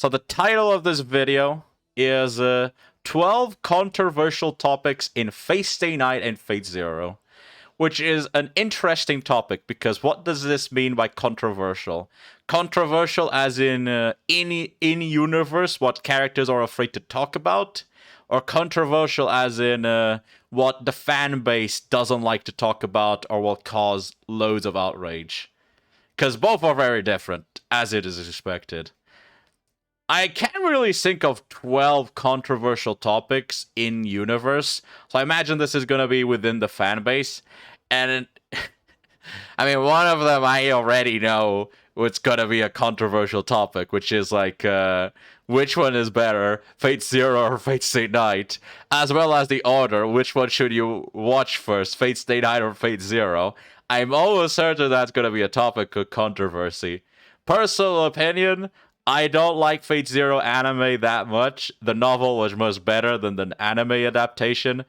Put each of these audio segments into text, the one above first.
So the title of this video is 12 controversial topics in Fate Stay Night and Fate Zero, which is an interesting topic because what does this mean by controversial? Controversial as in in-universe, what characters are afraid to talk about? Or controversial as in what the fan base doesn't like to talk about or will cause loads of outrage? Because both are very different, as it is expected. I can't really think of 12 controversial topics in universe, so I imagine this is going to be within the fan base. And I mean, one of them I already know it's going to be a controversial topic, which is like, which one is better, Fate Zero or Fate Stay Night? As well as the order, which one should you watch first, Fate Stay Night or Fate Zero? I'm almost certain that's going to be a topic of controversy. Personal opinion, I don't like Fate Zero anime that much. The novel was much better than the anime adaptation.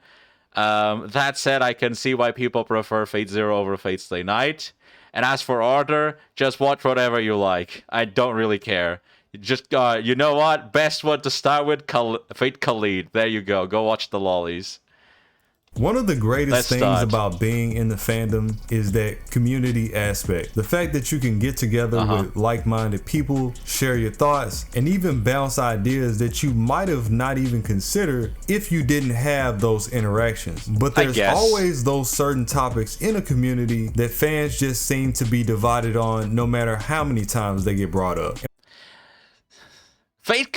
That said, I can see why people prefer Fate Zero over Fate Stay Night. And as for order, just watch whatever you like. I don't really care. Just, you know what? Best one to start with, Fate Khalid. There you go. Go watch the lollies. One of the greatest things about being in the fandom is that community aspect. The fact that you can get together with like-minded people, share your thoughts, and even bounce ideas that you might have not even considered if you didn't have those interactions. But there's always those certain topics in a community that fans just seem to be divided on no matter how many times they get brought up. Fate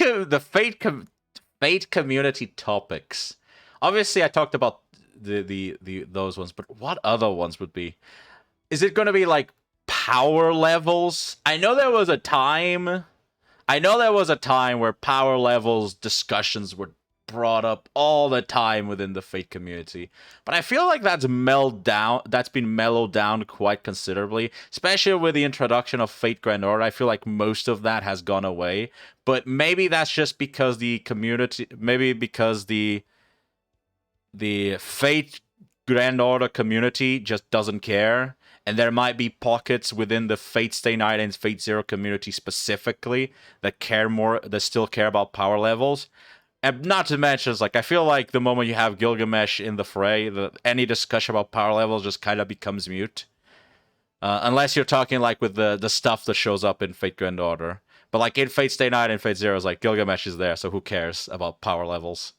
community topics. Obviously, I talked about those ones, but what other ones would be? Is it going to be like power levels? I know there was a time where power levels discussions were brought up all the time within the Fate community, but I feel like that's been mellowed down quite considerably, especially with the introduction of Fate Grand Order. I feel like most of that has gone away, but maybe that's just because the Fate Grand Order community just doesn't care, and there might be pockets within the Fate Stay Night and Fate Zero community specifically that still care about power levels. And not to mention, it's like, I feel like the moment you have Gilgamesh in the fray, any discussion about power levels just kind of becomes mute. Unless you're talking like with the stuff that shows up in Fate Grand Order. But like in Fate Stay Night and Fate Zero, it's like Gilgamesh is there, so who cares about power levels?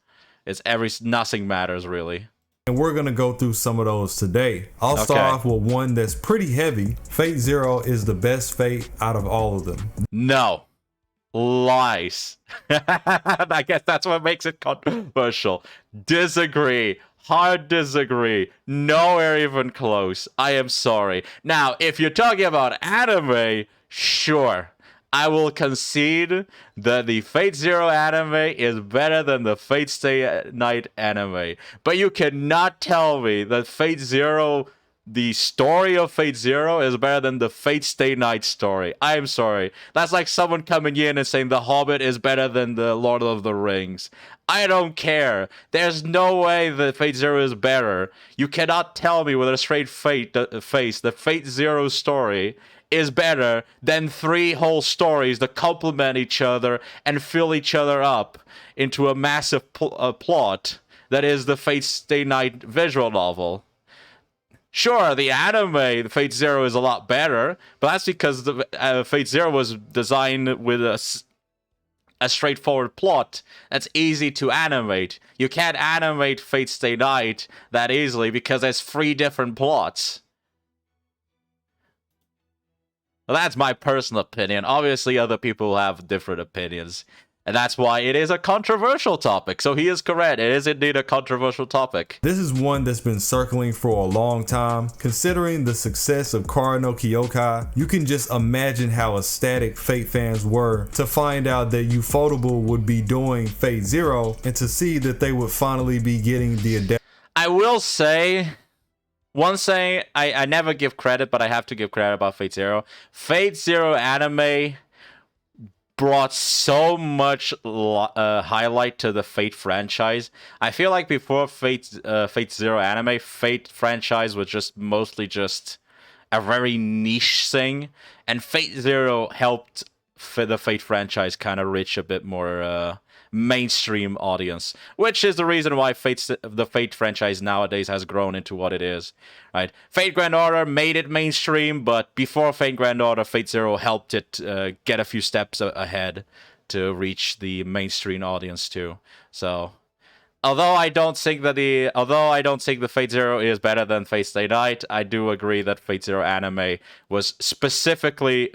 Nothing matters really. And we're going to go through some of those today. I'll start off with one that's pretty heavy. Fate Zero is the best Fate out of all of them. No. Lies. I guess that's what makes it controversial. Disagree. Hard disagree. Nowhere even close. I am sorry. Now, if you're talking about anime, sure. I will concede that the Fate Zero anime is better than the Fate Stay Night anime. But you cannot tell me that Fate Zero, the story of Fate Zero, is better than the Fate Stay Night story. I'm sorry. That's like someone coming in and saying The Hobbit is better than the Lord of the Rings. I don't care. There's no way that Fate Zero is better. You cannot tell me with a straight face that Fate Zero story is better than 3 whole stories that complement each other and fill each other up into a massive plot that is the Fate Stay Night visual novel. Sure, the anime, Fate Zero, is a lot better, but that's because the Fate Zero was designed with a straightforward plot that's easy to animate. You can't animate Fate Stay Night that easily because there's 3 different plots. Well, that's my personal opinion. Obviously, other people have different opinions. And that's why it is a controversial topic. So he is correct. It is indeed a controversial topic. This is one that's been circling for a long time. Considering the success of Kara no Kyokai, you can just imagine how ecstatic Fate fans were to find out that Ufotable would be doing Fate Zero and to see that they would finally be getting the adapt. I will say... one thing, I never give credit, but I have to give credit about Fate Zero. Fate Zero anime brought so much highlight to the Fate franchise. I feel like before Fate Zero anime, Fate franchise was just mostly just a very niche thing, and Fate Zero helped the Fate franchise kind of reach a bit more mainstream audience, which is the reason why the Fate franchise nowadays has grown into what it is, right? Fate Grand Order made it mainstream, but before Fate Grand Order, Fate Zero helped it get a few steps ahead to reach the mainstream audience too. So, although I don't think the Fate Zero is better than Fate Stay Night, I do agree that Fate Zero anime was specially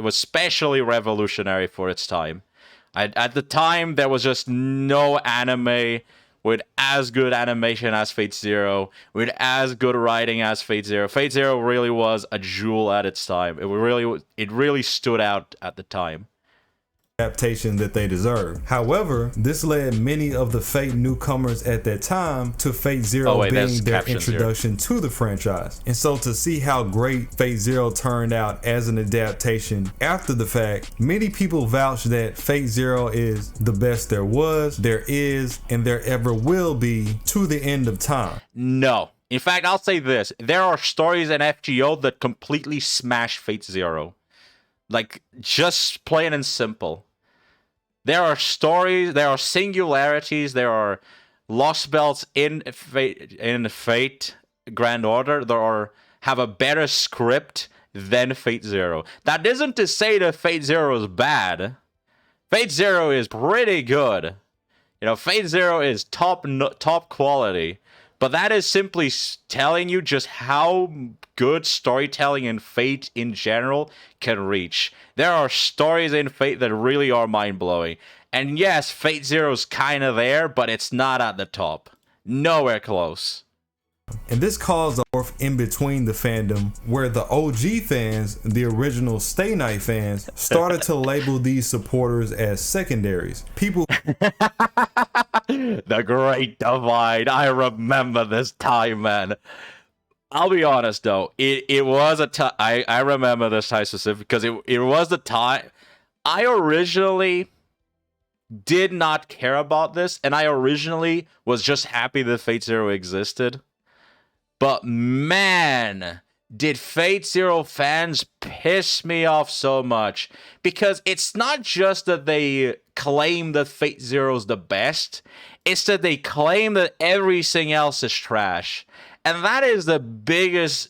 revolutionary for its time. At the time, there was just no anime with as good animation as Fate Zero, with as good writing as Fate Zero. Fate Zero really was a jewel at its time. It really stood out at the time. Adaptation that they deserve. However, this led many of the Fate newcomers at that time to Fate Zero being their introduction to the franchise. And so to see how great Fate Zero turned out as an adaptation after the fact, many people vouch that Fate Zero is the best there was, there is, and there ever will be to the end of time. No. In fact, I'll say this. There are stories in FGO that completely smash Fate Zero. Like, just plain and simple. There are stories, there are singularities, there are lost belts in Fate Grand Order that have a better script than Fate Zero. That isn't to say that Fate Zero is bad. Fate Zero is pretty good. You know, Fate Zero is top quality. But that is simply telling you just how good storytelling in Fate in general can reach. There are stories in Fate that really are mind-blowing. And yes, Fate Zero's kind of there, but it's not at the top. Nowhere close. And this caused a warp in between the fandom where the OG fans, the original Stay Night fans, started to label these supporters as secondaries. People... The Great Divide. I remember this time, man. I'll be honest, though. It was a time... I remember this time specifically because it was the time... I originally did not care about this, and I originally was just happy that Fate Zero existed. But man, did Fate Zero fans piss me off so much. Because it's not just that they claim that Fate Zero's the best, it's that they claim that everything else is trash. And that is the biggest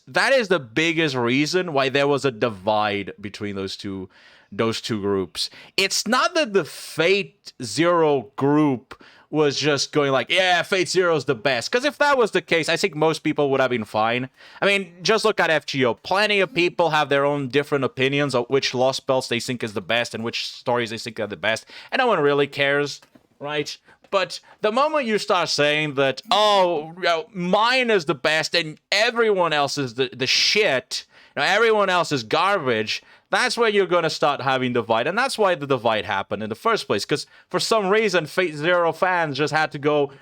reason why there was a divide between those two groups. It's not that the Fate Zero group was just going like, yeah, Fate Zero's the best. Because if that was the case, I think most people would have been fine. I mean, just look at FGO. Plenty of people have their own different opinions of which Lost Belts they think is the best and which stories they think are the best. And no one really cares, right? But the moment you start saying that, oh, you know, mine is the best and everyone else is the shit, you know, everyone else is garbage, that's where you're going to start having divide. And that's why the divide happened in the first place. Because for some reason, Fate Zero fans just had to go,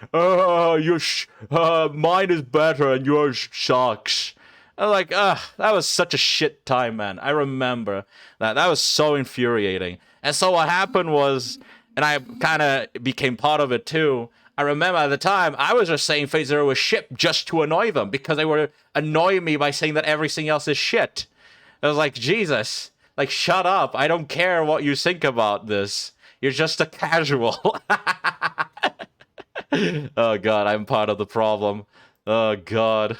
mine is better and yours sucks. I was like, that was such a shit time, man. I remember that. That was so infuriating. And so what happened was, and I kind of became part of it too, I remember at the time, I was just saying Fate Zero was shit just to annoy them. Because they were annoying me by saying that everything else is shit. I was like, Jesus. Like, shut up. I don't care what you think about this. You're just a casual. Oh, God. I'm part of the problem. Oh, God.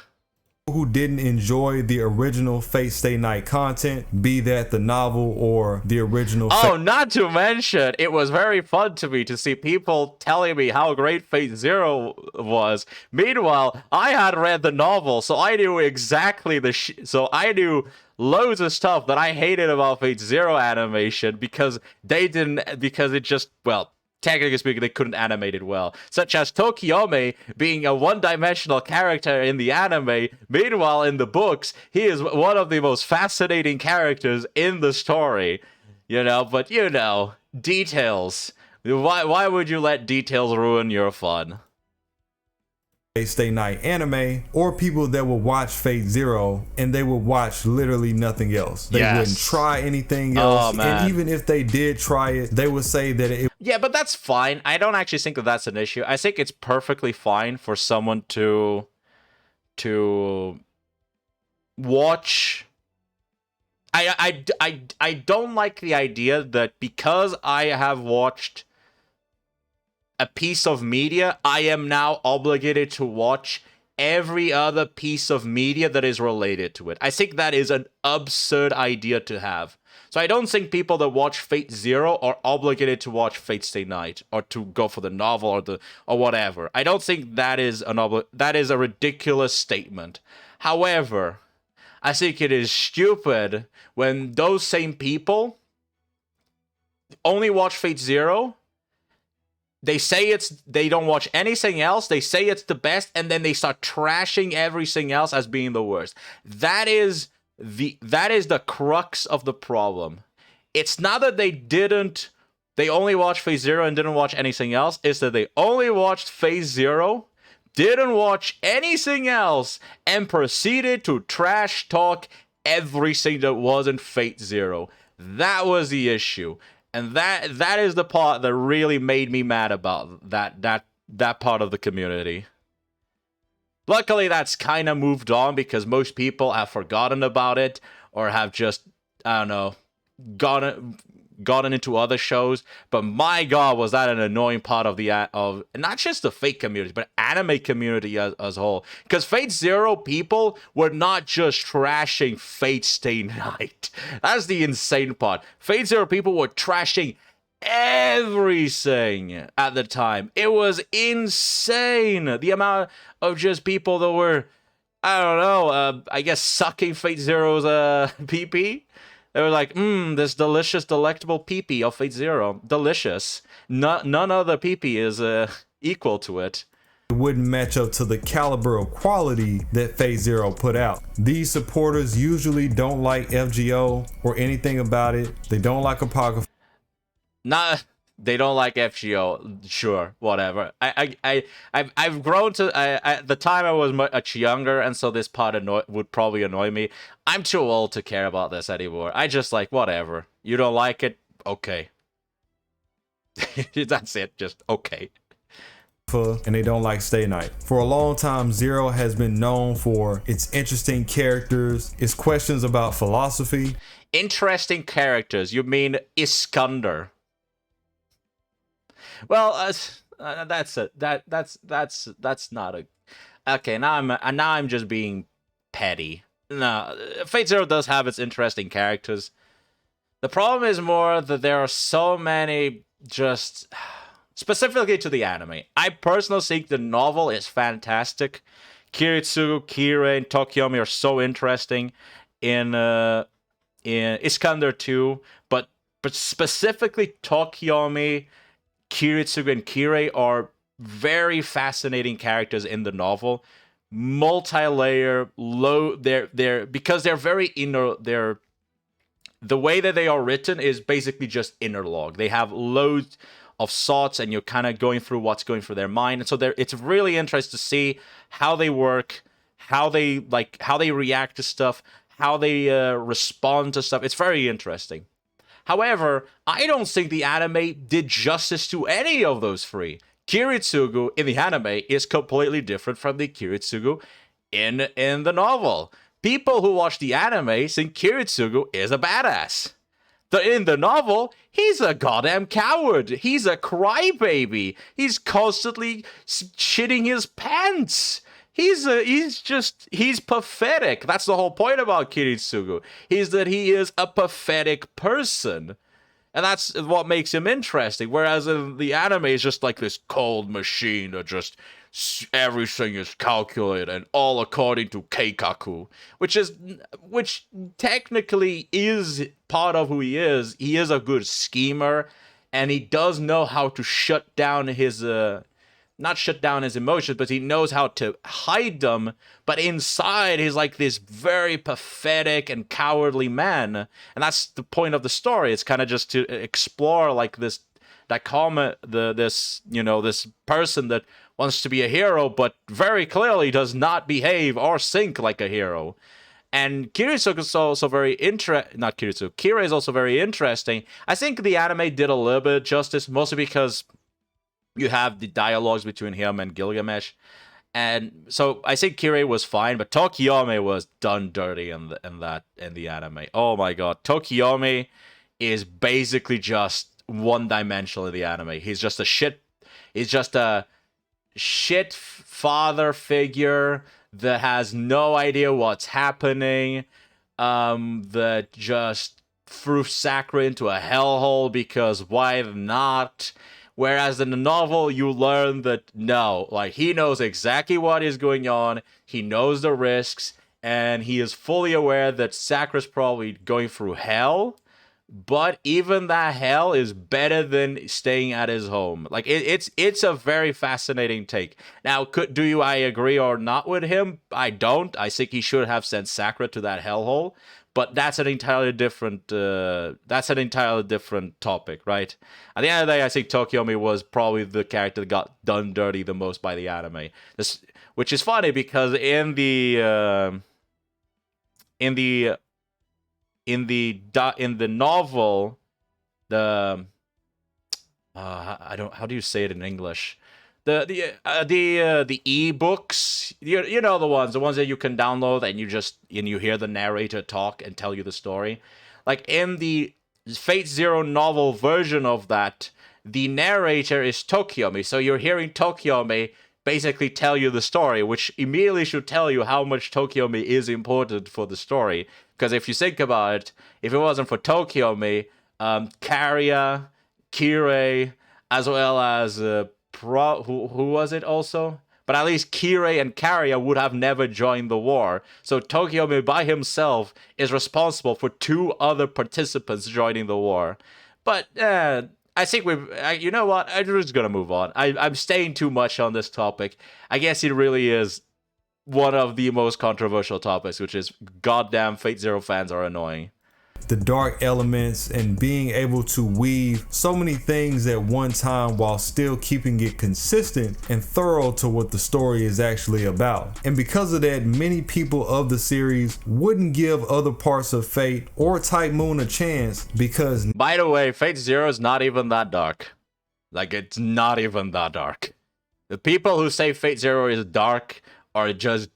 Who didn't enjoy the original Fate Stay Night content, be that the novel or the original not to mention, it was very fun to me to see people telling me how great Fate Zero was. Meanwhile, I had read the novel, so I knew exactly so I knew loads of stuff that I hated about Fate Zero animation because it just, well, technically speaking, they couldn't animate it well. Such as Tokiomi being a one-dimensional character in the anime. Meanwhile, in the books, he is one of the most fascinating characters in the story. You know, but you know, details. Why would you let details ruin your fun? Fate Stay Night anime, or people that would watch Fate Zero and they would watch literally nothing else. They wouldn't try anything else. And even if they did try it, they would say that it... Yeah, but that's fine. I don't actually think that that's an issue. I think it's perfectly fine for someone to watch I don't like the idea that because I have watched a piece of media, I am now obligated to watch every other piece of media that is related to it. I think that is an absurd idea to have. So I don't think people that watch Fate Zero are obligated to watch Fate Stay Night or to go for the novel or whatever. I don't think that is that is a ridiculous statement. However, I think it is stupid when those same people only watch Fate Zero. They say they don't watch anything else. They say it's the best, and then they start trashing everything else as being the worst. That is the crux of the problem. It's not that they only watched Phase Zero and didn't watch anything else. It's that they only watched Phase Zero, didn't watch anything else, and proceeded to trash talk everything that wasn't Fate Zero. That was the issue. And that is the part that really made me mad about that part of the community. Luckily, that's kind of moved on because most people have forgotten about it or have just, I don't know, gotten into other shows. But my god, was that an annoying part of of not just the Fate community, but anime community as a whole. Because Fate Zero people were not just trashing Fate Stay Night. That's the insane part. Fate Zero people were trashing everything at the time. It was insane. The amount of just people that were, I don't know, I guess sucking Fate Zero's PP. They were like, this delicious, delectable pee-pee of Fate Zero. Delicious. None other pee-pee is equal to it. It wouldn't match up to the caliber of quality that Fate Zero put out. These supporters usually don't like FGO or anything about it. They don't like Apocrypha. They don't like FGO. Sure, whatever. I've grown to. At the time I was much younger, and so this part would probably annoy me. I'm too old to care about this anymore. I just like whatever. You don't like it, okay. That's it. Just okay. And they don't like Stay Night. For a long time, Zero has been known for its interesting characters, its questions about philosophy. Interesting characters. You mean Iskander? Well, that's it. That's not a. Okay, now I'm just being petty. No, Fate Zero does have its interesting characters. The problem is more that there are so many just specifically to the anime. I personally think the novel is fantastic. Kiritsugu, Kirei, and Tokiomi are so interesting in Iskander 2, but specifically Tokiomi, Kiritsugu, and Kirei are very fascinating characters in the novel. Multi-layer, they're because they're very inner. The way that they are written is basically just interlogue. They have loads of thoughts, and you're kind of going through what's going through their mind. And so it's really interesting to see how they work, how they react to stuff, how they respond to stuff. It's very interesting. However, I don't think the anime did justice to any of those three. Kiritsugu in the anime is completely different from the Kiritsugu in the novel. People who watch the anime think Kiritsugu is a badass. In the novel, he's a goddamn coward. He's a crybaby. He's constantly shitting his pants. He's pathetic. That's the whole point about Kiritsugu. Is that he is a pathetic person. And that's what makes him interesting. Whereas in the anime, it's just like this cold machine that just everything is calculated and all according to keikaku, which technically is part of who he is. He is a good schemer, and he does know how to shut down his not shut down his emotions, but he knows how to hide them. But inside, he's like this very pathetic and cowardly man, and that's the point of the story. It's kind of just to explore like this person that wants to be a hero, but very clearly does not behave or think like a hero. And Kiritsugu is also very Kirei is also very interesting. I think the anime did a little bit of justice, mostly because you have the dialogues between him and Gilgamesh. And so I think Kirei was fine, but Tokiomi was done dirty in the anime. Oh my god, Tokiomi is basically just one dimensional in the anime. He's just a shit. He's just a shit father figure that has no idea what's happening. That just threw Sakura into a hellhole because why not? Whereas in the novel, you learn that no, like he knows exactly what is going on, he knows the risks, and he is fully aware that Sakura's probably going through hell. But even that hell is better than staying at his home. Like it's a very fascinating take. Now, I agree or not with him? I don't. I think he should have sent Sakura to that hellhole. But that's an entirely different. Topic, right? At the end of the day, I think Tokiomi was probably the character that got done dirty the most by the anime. Which is funny because in the novel, the how do you say it in English? The e-books, you know, the ones that you can download and you hear the narrator talk and tell you the story. Like in the Fate Zero novel version of that, the narrator is Tokiomi, so you're hearing Tokiomi basically tell you the story, which immediately should tell you how much Tokiomi is important for the story. Because if you think about it, if it wasn't for Tokiomi, Kariya, Kirei, as well as who was it also? But at least Kirei and Kariya would have never joined the war. So Tokiomi by himself is responsible for 2 other participants joining the war. But I think you know what? I'm just gonna move on. I'm staying too much on this topic. I guess it really is one of the most controversial topics, which is goddamn Fate Zero fans are annoying. The dark elements and being able to weave so many things at one time while still keeping it consistent and thorough to what the story is actually about. And because of that, many people of the series wouldn't give other parts of Fate or Type Moon a chance because... By the way, Fate Zero is not even that dark. Like, it's not even that dark. The people who say Fate Zero is dark are just...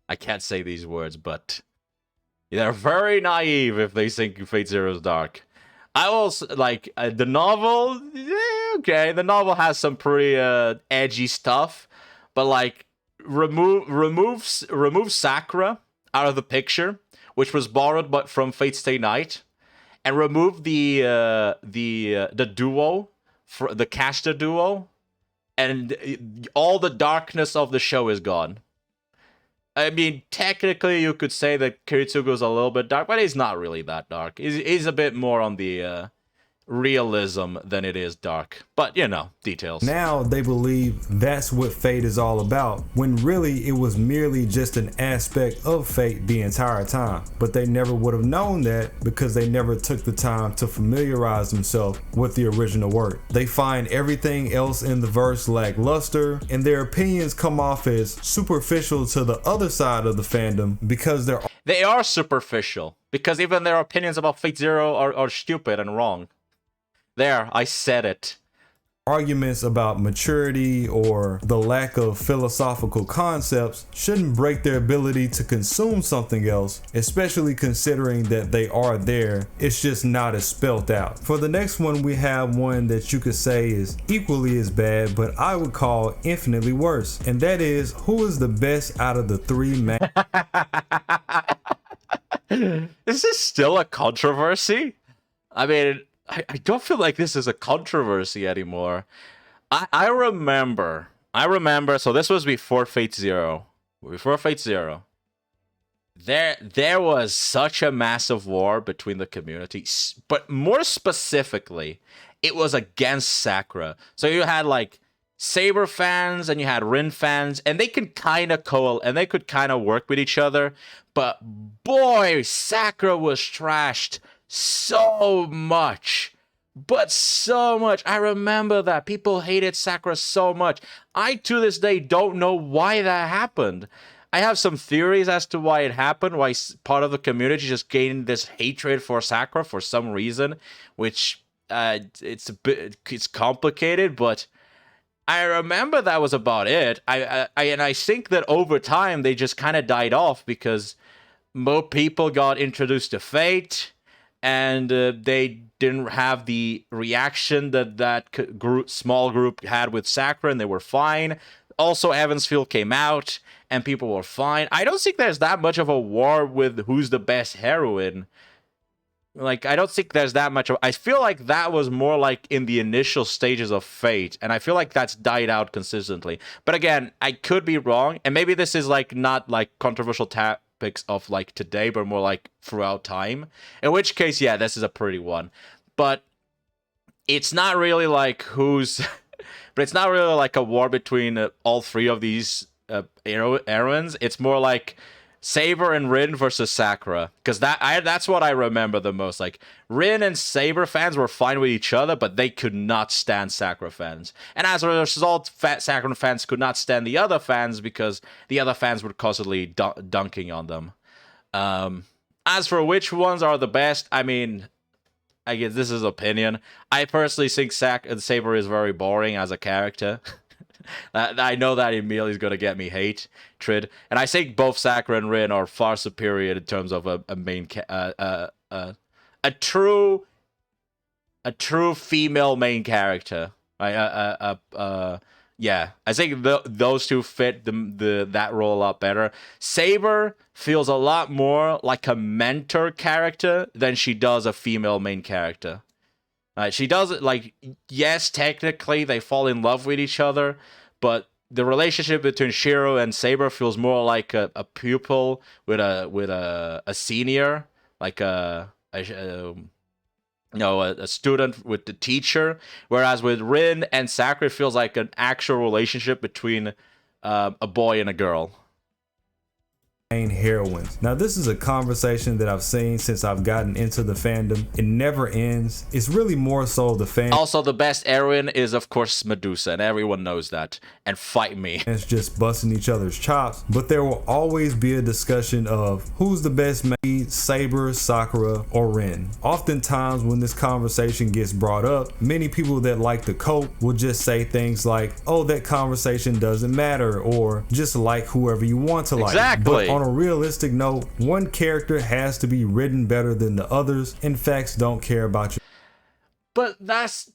I can't say these words, but... they're very naive if they think Fate Zero is dark. I also like the novel. Okay, the novel has some pretty edgy stuff, but like remove Sakura out of the picture, which was borrowed but from Fate Stay Night, and remove the duo, for the caster duo, and all the darkness of the show is gone. I mean, technically, you could say that Kiritsugu is a little bit dark, but he's not really that dark. He's a bit more on the realism than it is dark. But, you know, details. Now they believe that's what Fate is all about, when really it was merely just an aspect of Fate the entire time. But they never would have known that because they never took the time to familiarize themselves with the original work. They find everything else in the verse lackluster, and their opinions come off as superficial to the other side of the fandom because they are superficial, because even their opinions about Fate Zero are stupid and wrong. There, I said it. Arguments about maturity or the lack of philosophical concepts shouldn't break their ability to consume something else, especially considering that they are there. It's just not as spelt out. For the next one, we have one that you could say is equally as bad, but I would call infinitely worse. And that is, who is the best out of the 3 main... Is this still a controversy? I mean... I don't feel like this is a controversy anymore. I remember, so this was before Fate Zero. There was such a massive war between the communities, but more specifically, it was against Sakura. So you had like Saber fans and you had Rin fans, and they could kind of work with each other. But boy, Sakura was trashed so much. I remember that people hated Sakura so much. I to this day don't know why that happened. I have some theories as to why it happened, why part of the community just gained this hatred for Sakura for some reason, which it's complicated, but I remember that was about it. And I think that over time they just kind of died off because more people got introduced to Fate, and they didn't have the reaction that small group had with Sakura, and they were fine. Also, Evansville came out, and people were fine. I don't think there's that much of a war with who's the best heroine. Like, I don't think there's that much of... I feel like that was more like in the initial stages of Fate, and I feel like that's died out consistently. But again, I could be wrong, and maybe this is like not like controversial topics of like today, but more like throughout time. In which case, yeah, this is a pretty one. But it's not really like who's... but it's not really like a war between all three of these heroines. It's more like Saber and Rin versus Sakura, because that's what I remember the most. Like, Rin and Saber fans were fine with each other, but they could not stand Sakura fans. And as a result, Sakura fans could not stand the other fans because the other fans were constantly dunking on them. As for which ones are the best, I mean, I guess this is opinion. I personally think Saber is very boring as a character. I know that immediately is going to get me hatred, and I think both Sakura and Rin are far superior in terms of a main a true female main character. Yeah, I think those two fit that role a lot better. Saber feels a lot more like a mentor character than she does a female main character. She does, like, yes, technically they fall in love with each other, but the relationship between Shiro and Saber feels more like a pupil with a senior, like a student with the teacher. Whereas with Rin and Sakura, it feels like an actual relationship between a boy and a girl. Heroines. Now, this is a conversation that I've seen since I've gotten into the fandom. It never ends. It's really more so the fans. Also, the best heroine is, of course, Medusa, and everyone knows that. And fight me. It's just busting each other's chops, but there will always be a discussion of who's the best main, Saber, Sakura, or Rin. Oftentimes, when this conversation gets brought up, many people that like the cult will just say things like, "Oh, that conversation doesn't matter," or "Just like whoever you want to like." Exactly. But on a realistic note, one character has to be written better than the others, and facts don't care about you. But that's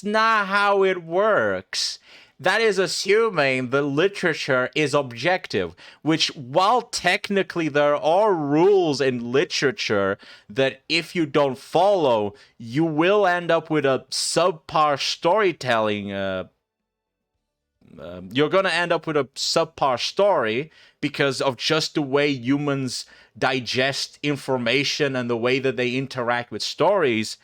not how it works. That is assuming the literature is objective, which, while technically there are rules in literature that if you don't follow, you will end up with a subpar storytelling. You're going to end up with a subpar story because of just the way humans digest information and the way that they interact with stories.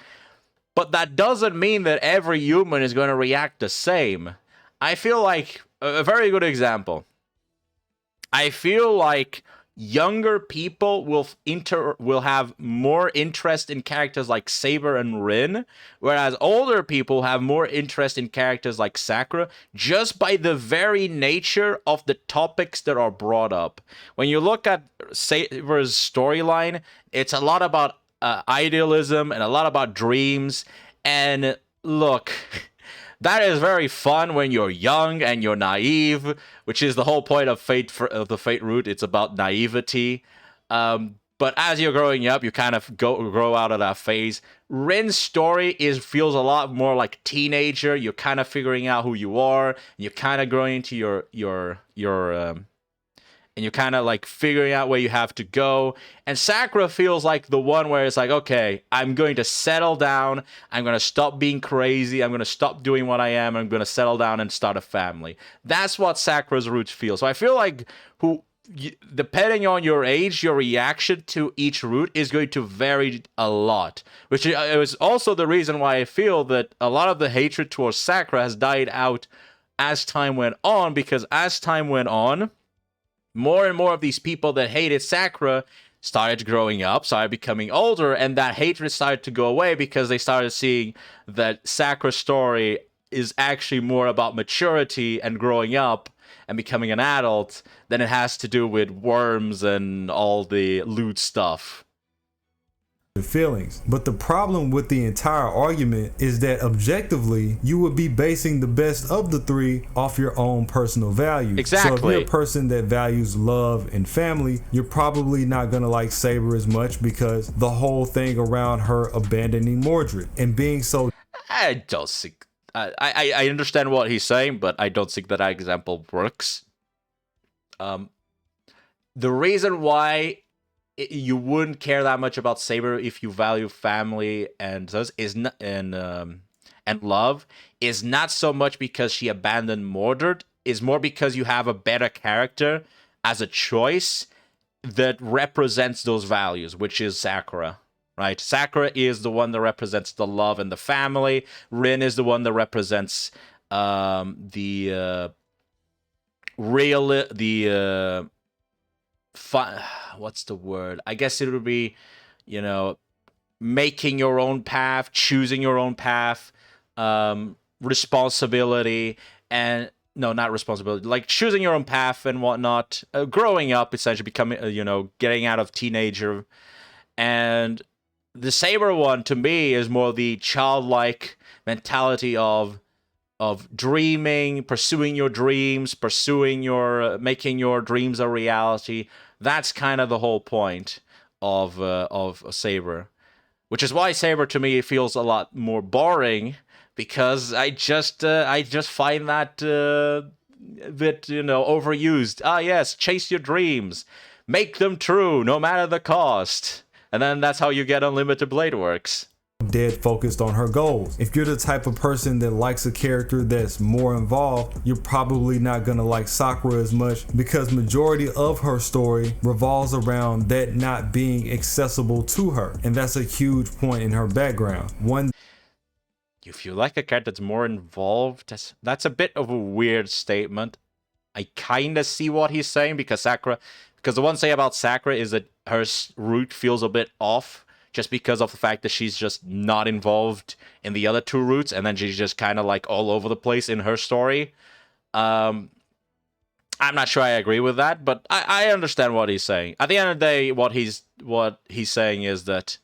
But that doesn't mean that every human is going to react the same. I feel like a very good example. I feel like younger people will have more interest in characters like Saber and Rin, whereas older people have more interest in characters like Sakura, just by the very nature of the topics that are brought up. When you look at Saber's storyline, it's a lot about idealism and a lot about dreams. And look, that is very fun when you're young and you're naive, which is the whole point of the Fate route. It's about naivety. But as you're growing up, you kind of grow out of that phase. Rin's story feels a lot more like teenager. You're kind of figuring out who you are. You're kind of growing into and you're kind of like figuring out where you have to go. And Sakura feels like the one where it's like, okay, I'm going to settle down. I'm going to stop being crazy. I'm going to stop doing what I am. I'm going to settle down and start a family. That's what Sakura's roots feel. So I feel like depending on your age, your reaction to each route is going to vary a lot. Which is also the reason why I feel that a lot of the hatred towards Sakura has died out as time went on. Because as time went on, more and more of these people that hated Sakura started growing up, started becoming older, and that hatred started to go away because they started seeing that Sakura's story is actually more about maturity and growing up and becoming an adult than it has to do with worms and all the lewd stuff. feelings. But the problem with the entire argument is that objectively, you would be basing the best of the three off your own personal values. Exactly. So if you're a person that values love and family, you're probably not gonna like Saber as much because the whole thing around her abandoning Mordred and being so. I don't think. I understand what he's saying, but I don't think that example works. The reason why you wouldn't care that much about Saber if you value family and thus is not and love is not so much because she abandoned Mordred, is more because you have a better character as a choice that represents those values, which is Sakura. Right? Sakura is the one that represents the love and the family. Rin is the one that represents what's the word? I guess it would be, making your own path, choosing your own path, responsibility, and no, not responsibility, like choosing your own path and whatnot, growing up, essentially becoming, getting out of teenager. And the Saber one, to me, is more the childlike mentality of dreaming, pursuing your dreams, making your dreams a reality. That's kind of the whole point of Saber, which is why Saber to me feels a lot more boring, because I just find that a bit overused. Ah, yes, chase your dreams, make them true, no matter the cost, and then that's how you get unlimited blade works. Dead focused on her goals. If you're the type of person that likes a character that's more involved, you're probably not gonna like Sakura as much, because majority of her story revolves around that not being accessible to her, and that's a huge point in her background. If you like a character that's more involved, that's a bit of a weird statement. I kind of see what he's saying, because the one thing about Sakura is that her route feels a bit off, just because of the fact that she's just not involved in the other two routes, and then she's just kind of like all over the place in her story. I'm not sure I agree with that, but I understand what he's saying. At the end of the day, what he's saying is that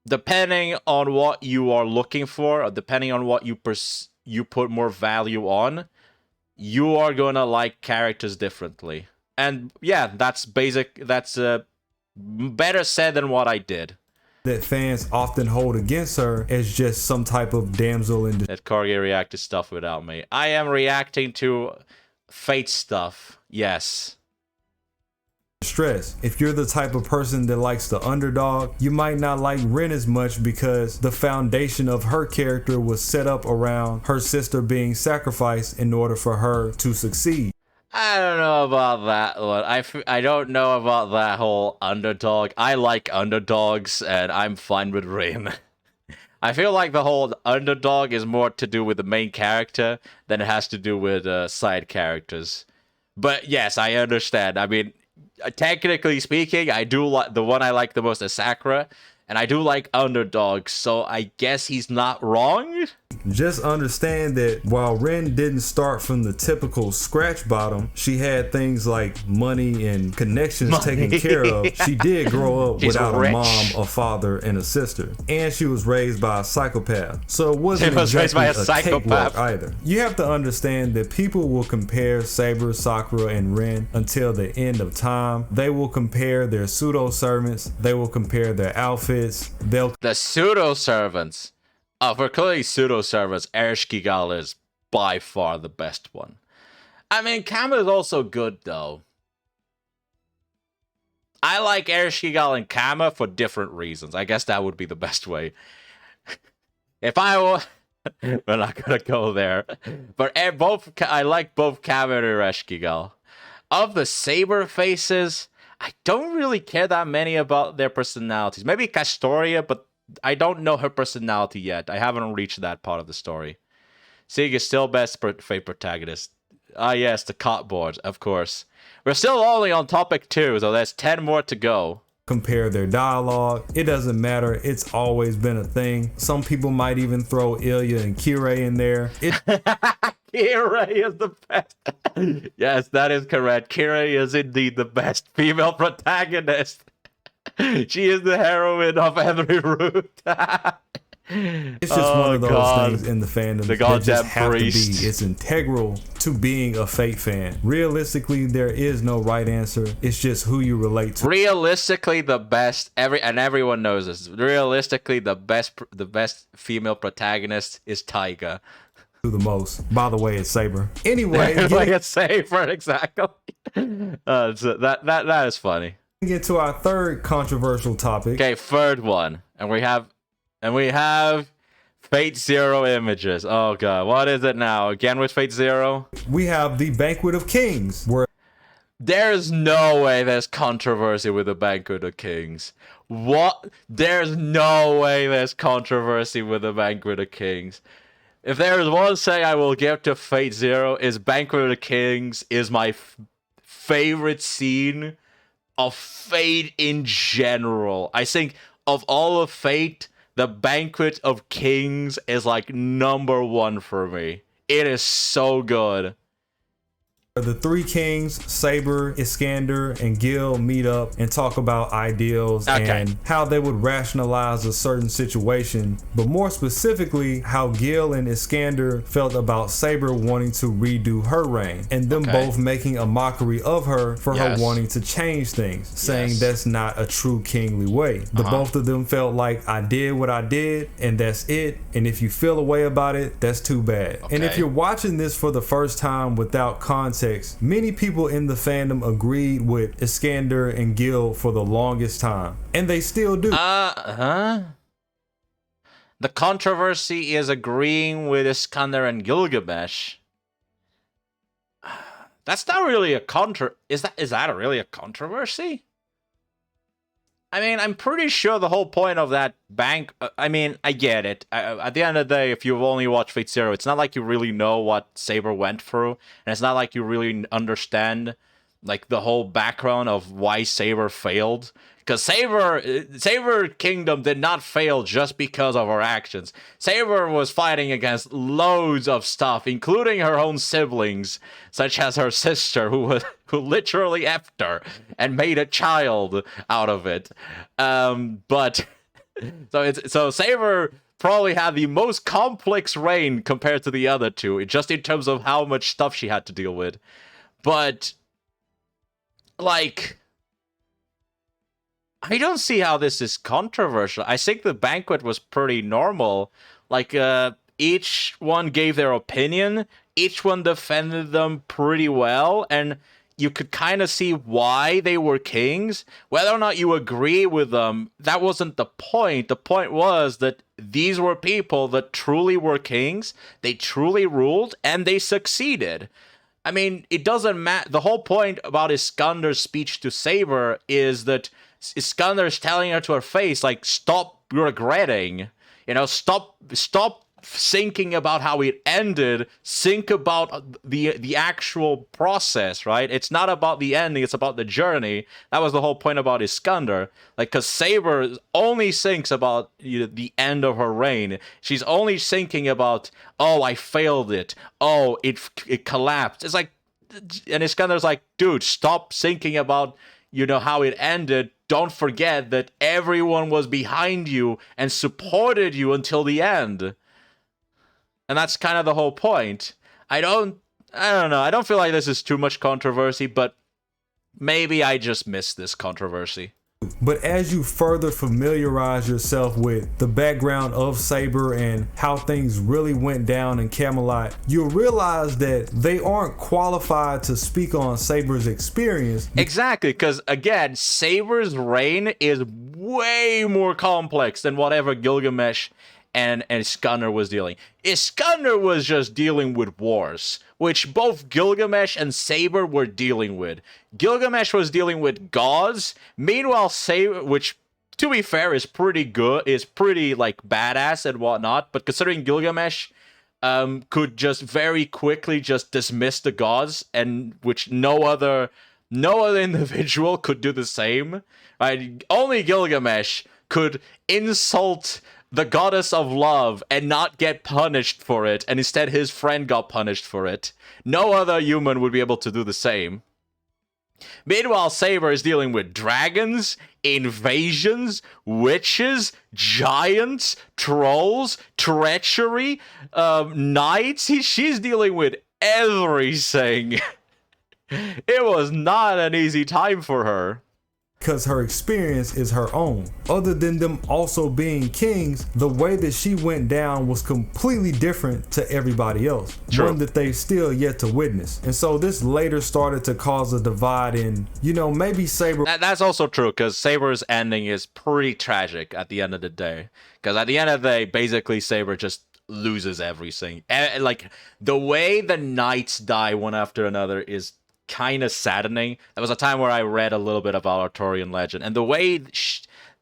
depending on what you are looking for, or depending on what you put more value on, you are gonna like characters differently. And yeah, that's basic. That's better said than what I did. That fans often hold against her as just some type of damsel in distress. Let Kariya react to stuff without me. I am reacting to Fate stuff. Yes. If you're the type of person that likes the underdog, you might not like Rin as much, because the foundation of her character was set up around her sister being sacrificed in order for her to succeed. I don't know about that one. I don't know about that whole underdog. I like underdogs, and I'm fine with Rin. I feel like the whole underdog is more to do with the main character than it has to do with side characters. But yes, I understand. I mean, technically speaking, I do like the one I like the most is Sakura, and I do like underdogs, so I guess he's not wrong. Just understand that while Rin didn't start from the typical scratch bottom, she had things like money and connections taken care of. She did grow up without a mom, a father, and a sister, and she was raised by a psychopath. So it wasn't exactly a cakewalk either. You have to understand that people will compare Saber, Sakura, and Rin until the end of time. They will compare their pseudo servants. They will compare their outfits. The pseudo servants. For clearly pseudo servants, Jorgiguel is by far the best one. I mean, Kama is also good though. I like Jorgiguel and Kama for different reasons. I guess that would be the best way. If I were, we're not gonna go there. But I like both Kama and Jorgiguel. Of the Saber faces, I don't really care that many about their personalities. Maybe Castoria, but I don't know her personality yet. I haven't reached that part of the story. Sig is still best Fate protagonist. Ah yes, the cotboard, of course. We're still only on topic 2, so there's 10 more to go. Compare their dialogue. It doesn't matter. It's always been a thing. Some people might even throw Ilya and Kirei in there. Kirei is the best. Yes, that is correct. Kirei is indeed the best female protagonist. She is the heroine of every route. It's just one of those things in the fandom that just have priest. to be. It's integral to being a Fate fan. Realistically, there is no right answer. It's just who you relate to. Realistically, the best everyone knows this. Realistically, the best female protagonist is Taiga. The most. By the way, it's Saber. Anyway, like a Saber, exactly. So that is funny. Get to our third controversial topic. Okay, third one, and we have Fate Zero images. Oh god, what is it now? Again with Fate Zero? We have the Banquet of Kings, where there's no way there's controversy with the Banquet of Kings. What? There's no way there's controversy with the Banquet of Kings. If there is one thing I will give to Fate Zero, is Banquet of Kings is my favorite scene of Fate in general. I think of all of Fate, the Banquet of Kings is like number one for me. It is so good. The three kings, Saber, Iskander, and Gil meet up and talk about ideals and how they would rationalize a certain situation, but more specifically, how Gil and Iskander felt about Saber wanting to redo her reign, and them both making a mockery of her for her wanting to change things, saying that's not a true kingly way. But both of them felt like, I did what I did, and that's it, and if you feel a way about it, that's too bad. And if you're watching this for the first time without context, many people in the fandom agreed with Iskander and Gil for the longest time, and they still do. The controversy is agreeing with Iskander and Gilgamesh. That's not really a is that really a controversy? I mean, I'm pretty sure the whole point of that I mean, I get it. At the end of the day, if you've only watched Fate Zero, it's not like you really know what Saber went through, and it's not like you really understand like the whole background of why Saber failed. Because Saber Kingdom did not fail just because of her actions. Saber was fighting against loads of stuff, including her own siblings, such as her sister, who literally effed her and made a child out of it. But so Saber probably had the most complex reign compared to the other two, just in terms of how much stuff she had to deal with. But like, I don't see how this is controversial. I think the banquet was pretty normal. Like, each one gave their opinion. Each one defended them pretty well. And you could kind of see why they were kings. Whether or not you agree with them, that wasn't the point. The point was that these were people that truly were kings. They truly ruled, and they succeeded. I mean, it doesn't matter. The whole point about Iskander's speech to Saber is that Iskander is telling her to her face, like, stop regretting. You know, stop thinking about how it ended. Think about the actual process, right? It's not about the ending, it's about the journey. That was the whole point about Iskander. Like, because Saber only thinks about the end of her reign. She's only thinking about, oh, I failed it. Oh, it collapsed. It's like, and Iskander's like, dude, stop thinking about, how it ended. Don't forget that everyone was behind you and supported you until the end. And that's kind of the whole point. I don't know. I don't feel like this is too much controversy, but maybe I just missed this controversy. But as you further familiarize yourself with the background of Saber and how things really went down in Camelot, you'll realize that they aren't qualified to speak on Saber's experience. Exactly, because again, Saber's reign is way more complex than whatever Gilgamesh and Iskander was dealing. Iskander was just dealing with wars, which both Gilgamesh and Saber were dealing with. Gilgamesh was dealing with gods. Meanwhile, Saber, which, to be fair, is pretty good, is pretty, like, badass and whatnot, but considering Gilgamesh could just very quickly just dismiss the gods, and which no other individual could do the same. Right? Only Gilgamesh could insult the goddess of love and not get punished for it, and instead his friend got punished for it. No other human would be able to do the same. Meanwhile, Saber is dealing with dragons, invasions, witches, giants, trolls, treachery, knights. She's dealing with everything. It was not an easy time for her. Because her experience is her own. Other than them also being kings, the way that she went down was completely different to everybody else. True. One that they've still yet to witness. And so this later started to cause a divide in, you know, maybe Saber... That's also true, because Saber's ending is pretty tragic at the end of the day. Because at the end of the day, basically Saber just loses everything. And, like, the way the knights die one after another is kind of saddening. There was a time where I read a little bit about Arthurian legend, and the way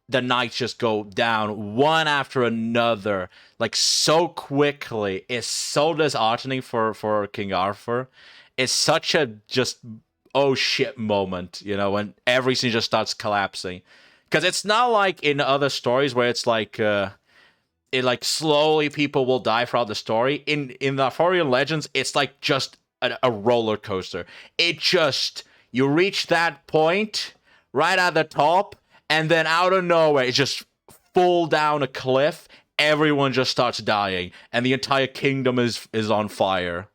the knights just go down one after another, like so quickly, is so disheartening for King Arthur. It's such a just oh shit moment, you know, when everything just starts collapsing. Because it's not like in other stories where it's like like slowly people will die throughout the story. In the Arthurian legends, it's like just a roller coaster. It just, you reach that point right at the top, and then out of nowhere it just fall down a cliff. Everyone just starts dying, and the entire kingdom is on fire.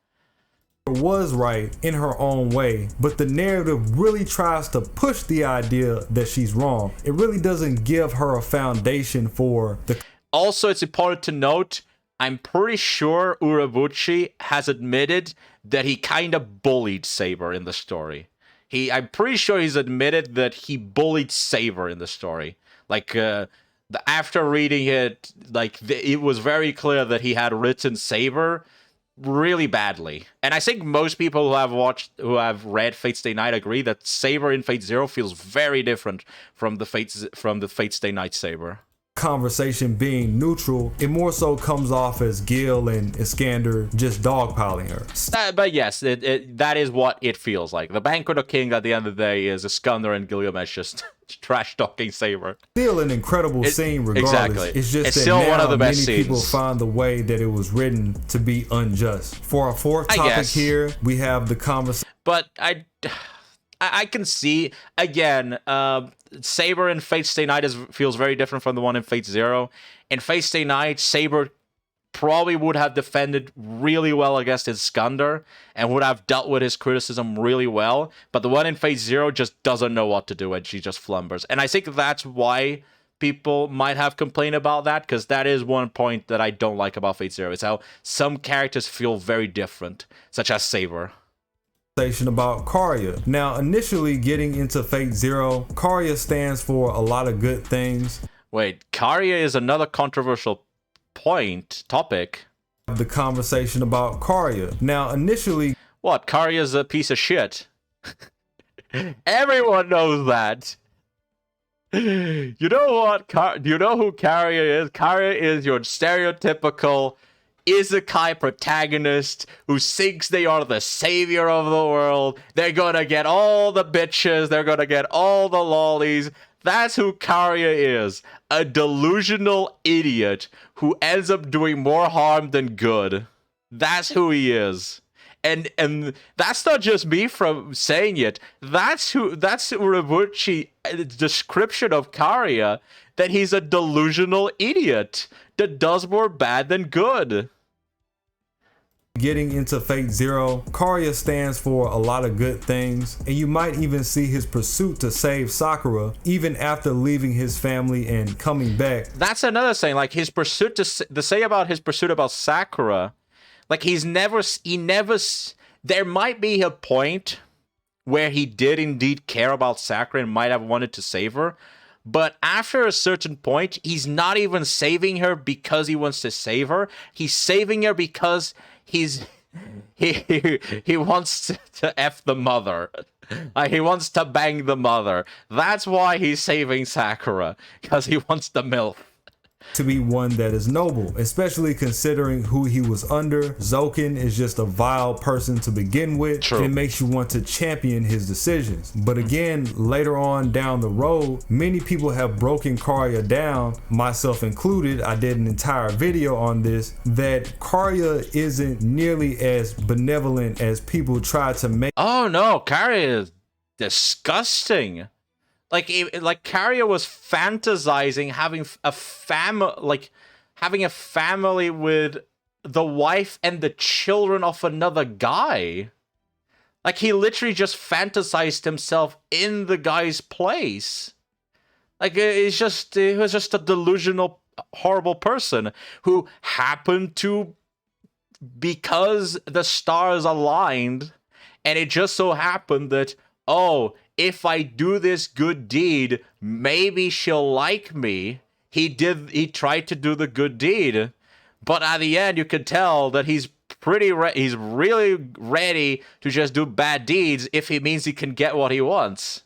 Was right in her own way, but the narrative really tries to push the idea that she's wrong. It really doesn't give her a foundation for the... Also, it's important to note, I'm pretty sure Urabuchi has admitted that he kind of bullied Saber in the story. I'm pretty sure he's admitted that he bullied Saber in the story. Like, after reading it, like, it was very clear that he had written Saber really badly. And I think most people who have read Fate Stay Night agree that Saber in Fate Zero feels very different from the Fate Stay Night Saber. Conversation being neutral, it more so comes off as Gil and Iskander just dogpiling her. But yes, that is what it feels like. The Banquet of Kings at the end of the day is Iskander and Gilgamesh just trash talking Saber. Still an incredible scene regardless. Exactly. It's just that still now one of the best many scenes. people find the way that it was written to be unjust. For our fourth topic here, we have the conversation. But I can see, again, Saber in Fate Stay Night feels very different from the one in Fate Zero. In Fate Stay Night, Saber probably would have defended really well against Iskander and would have dealt with his criticism really well. But the one in Fate Zero just doesn't know what to do, and she just flumbers. And I think that's why people might have complained about that, because that is one point that I don't like about Fate Zero. It's how some characters feel very different, such as Saber. About Kariya. Now, initially getting into Fate Zero, Kariya stands for a lot of good things. Wait, Kariya is another controversial topic. The conversation about Kariya. Now, initially... What, Kariya's a piece of shit? Everyone knows that. You know what? Do you know who Kariya is? Kariya is your stereotypical isekai protagonist who thinks they are the savior of the world. They're gonna get all the bitches. They're gonna get all the lollies. That's who Kariya is. A delusional idiot who ends up doing more harm than good. That's who he is. And that's not just me from saying it. That's Urabuchi's description of Kariya, that he's a delusional idiot that does more bad than good. Getting into Fate Zero, Kariya stands for a lot of good things, and you might even see his pursuit to save Sakura even after leaving his family and coming back. That's another thing, like his pursuit to say about his pursuit about Sakura, like he never, there might be a point where he did indeed care about Sakura and might have wanted to save her, but after a certain point, he's not even saving her because he wants to save her. He's saving her because he wants to F the mother. He wants to bang the mother. That's why he's saving Sakura, because he wants the MILF. To be one that is noble, especially considering who he was under. Zoken is just a vile person to begin with. True. And it makes you want to champion his decisions. But again, later on down the road, many people have broken Kariya down, myself included. I did an entire video on this, that Kariya isn't nearly as benevolent as people try to make. Oh no, Kariya is disgusting. Like Kariya was fantasizing having having a family with the wife and the children of another guy. Like, he literally just fantasized himself in the guy's place. Like, he was just a delusional, horrible person who happened to, because the stars aligned, and it just so happened that, oh, if I do this good deed, maybe she'll like me. He tried to do the good deed, but at the end, you could tell that he's really ready to just do bad deeds if it means he can get what he wants.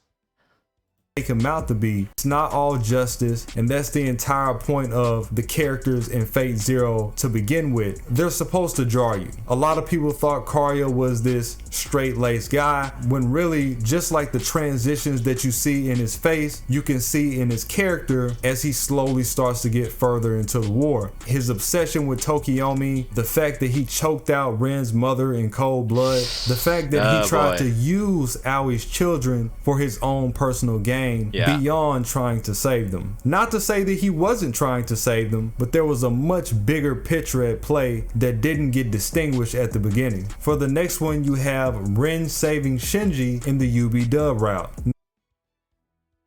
Make him out to be. It's not all justice, and that's the entire point of the characters in Fate Zero to begin with. They're supposed to draw you. A lot of people thought Kariya was this straight-laced guy, when really, just like the transitions that you see in his face, you can see in his character as he slowly starts to get further into the war. His obsession with Tokiomi, the fact that he choked out Ren's mother in cold blood, the fact that he tried to use Aoi's children for his own personal gain. Beyond trying to save them. Not to say that he wasn't trying to save them, but there was a much bigger picture at play that didn't get distinguished at the beginning. For the next one, you have Ren saving Shinji in the UB dub route.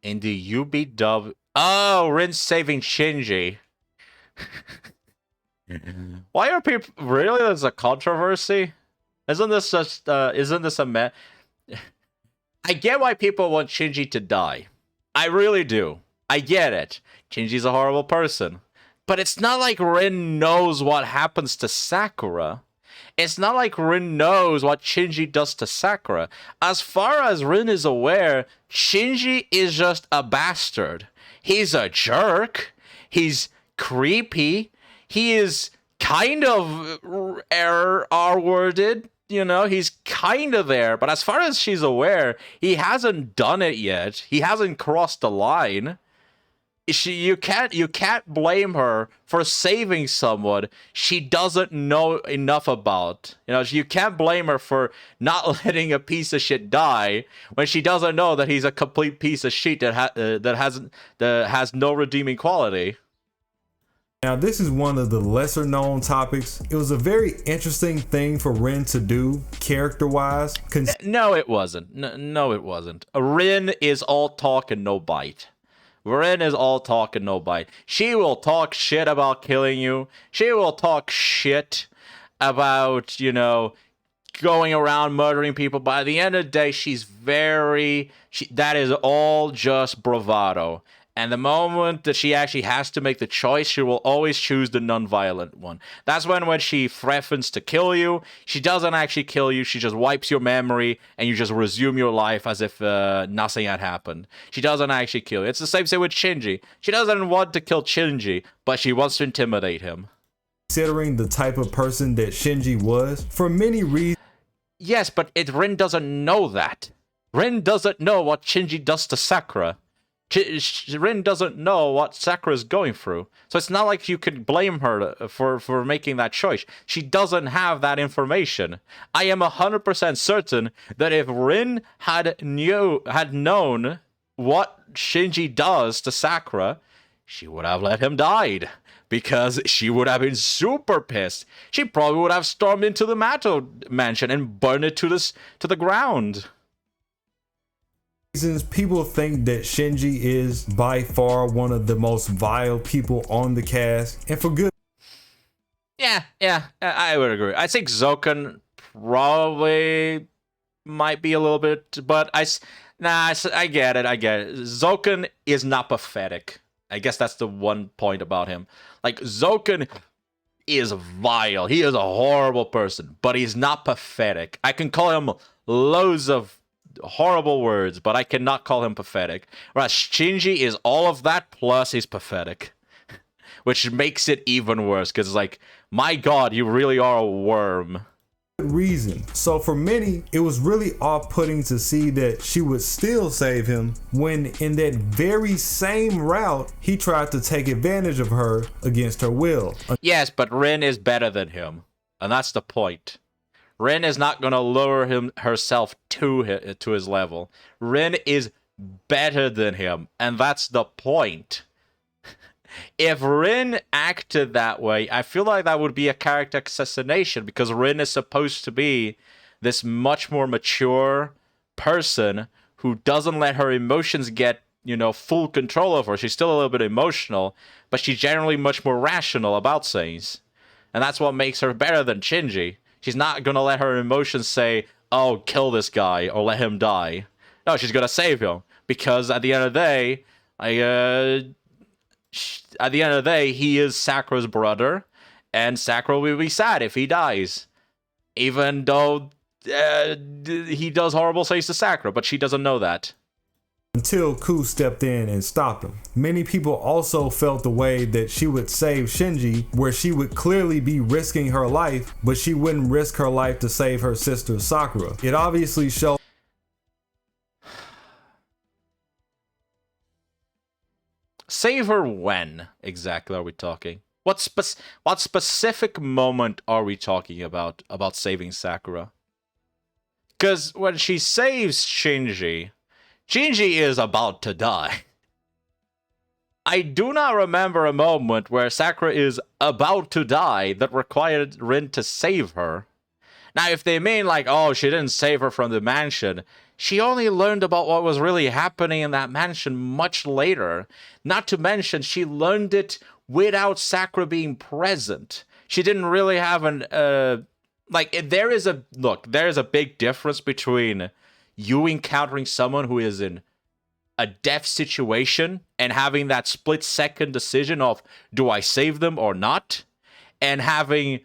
In the UB dub? Oh, Ren saving Shinji. Why are people... Really? There's a controversy? Isn't this just... isn't this a... I get why people want Shinji to die. I really do. I get it. Shinji's a horrible person. But it's not like Rin knows what happens to Sakura. It's not like Rin knows what Shinji does to Sakura. As far as Rin is aware, Shinji is just a bastard. He's a jerk. He's creepy. He is kind of R-worded. You know, he's kind of there, but as far as she's aware, he hasn't done it yet. He hasn't crossed the line. You can't blame her for saving someone she doesn't know enough about. You know, you can't blame her for not letting a piece of shit die when she doesn't know that he's a complete piece of shit that has no redeeming quality. Now, this is one of the lesser known topics. It was a very interesting thing for Rin to do, character-wise. No, it wasn't. No, it wasn't. Rin is all talk and no bite. Rin is all talk and no bite. She will talk shit about killing you. She will talk shit about, you know, going around murdering people. But at the end of the day, that is all just bravado. And the moment that she actually has to make the choice, she will always choose the non-violent one. That's when she threatens to kill you, she doesn't actually kill you, she just wipes your memory, and you just resume your life as if nothing had happened. She doesn't actually kill you. It's the same thing with Shinji. She doesn't want to kill Shinji, but she wants to intimidate him. Considering the type of person that Shinji was, for many reasons... Yes, but Rin doesn't know that. Rin doesn't know what Shinji does to Sakura. Rin doesn't know what Sakura's going through. So it's not like you can blame her for making that choice. She doesn't have that information. I am 100% certain that if Rin had known what Shinji does to Sakura, she would have let him die. Because she would have been super pissed. She probably would have stormed into the Mato mansion and burned it to the ground. People think that Shinji is by far one of the most vile people on the cast, and for good. Yeah, I would agree. I think Zoken probably might be a little bit, but I get it. Zoken is not pathetic. I guess that's the one point about him. Like, Zoken is vile. He is a horrible person, but he's not pathetic. I can call him loads of horrible words, but I cannot call him pathetic. Whereas Shinji is all of that, plus he's pathetic. Which makes it even worse, because it's like, my god, you really are a worm. Reason. So for many, it was really off-putting to see that she would still save him when in that very same route, he tried to take advantage of her against her will. Yes, but Rin is better than him. And that's the point. Rin is not gonna lower herself to his level. Rin is better than him, and that's the point. If Rin acted that way, I feel like that would be a character assassination, because Rin is supposed to be this much more mature person who doesn't let her emotions get, full control of her. She's still a little bit emotional, but she's generally much more rational about things. And that's what makes her better than Shinji. She's not going to let her emotions say, oh, kill this guy or let him die. No, she's going to save him, because at the end of the day, he is Sakura's brother, and Sakura will be sad if he dies. Even though he does horrible things to Sakura, but she doesn't know that. Until Ku stepped in and stopped him. Many people also felt the way that she would save Shinji, where she would clearly be risking her life, but she wouldn't risk her life to save her sister Sakura. It obviously showed. Save her when exactly are we talking? What specific moment are we talking about saving Sakura? Because when she saves Shinji is about to die. I do not remember a moment where Sakura is about to die that required Rin to save her. Now, if they mean like, oh, she didn't save her from the mansion, she only learned about what was really happening in that mansion much later. Not to mention, she learned it without Sakura being present. She didn't really have there is a big difference between you encountering someone who is in a death situation and having that split-second decision of, do I save them or not? And having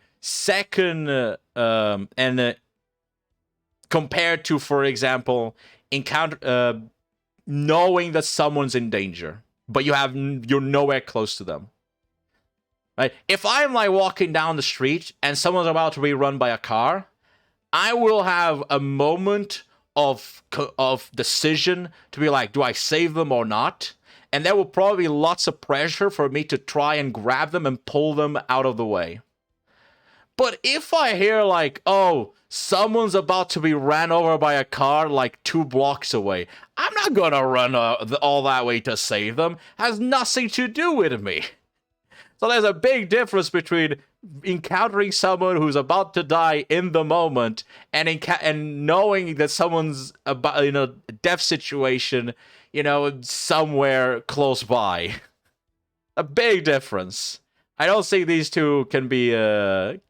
compared to, for example, knowing that someone's in danger, but you're nowhere close to them. Right? If I'm like walking down the street and someone's about to be run by a car, I will have a moment of decision to be like, do I save them or not? And there will probably be lots of pressure for me to try and grab them and pull them out of the way. But if I hear like, oh, someone's about to be ran over by a car like 2 blocks away, I'm not gonna run all that way to save them. It has nothing to do with me. So there's a big difference between encountering someone who's about to die in the moment and knowing that someone's about death situation, somewhere close by. A big difference. I don't think these two can be. I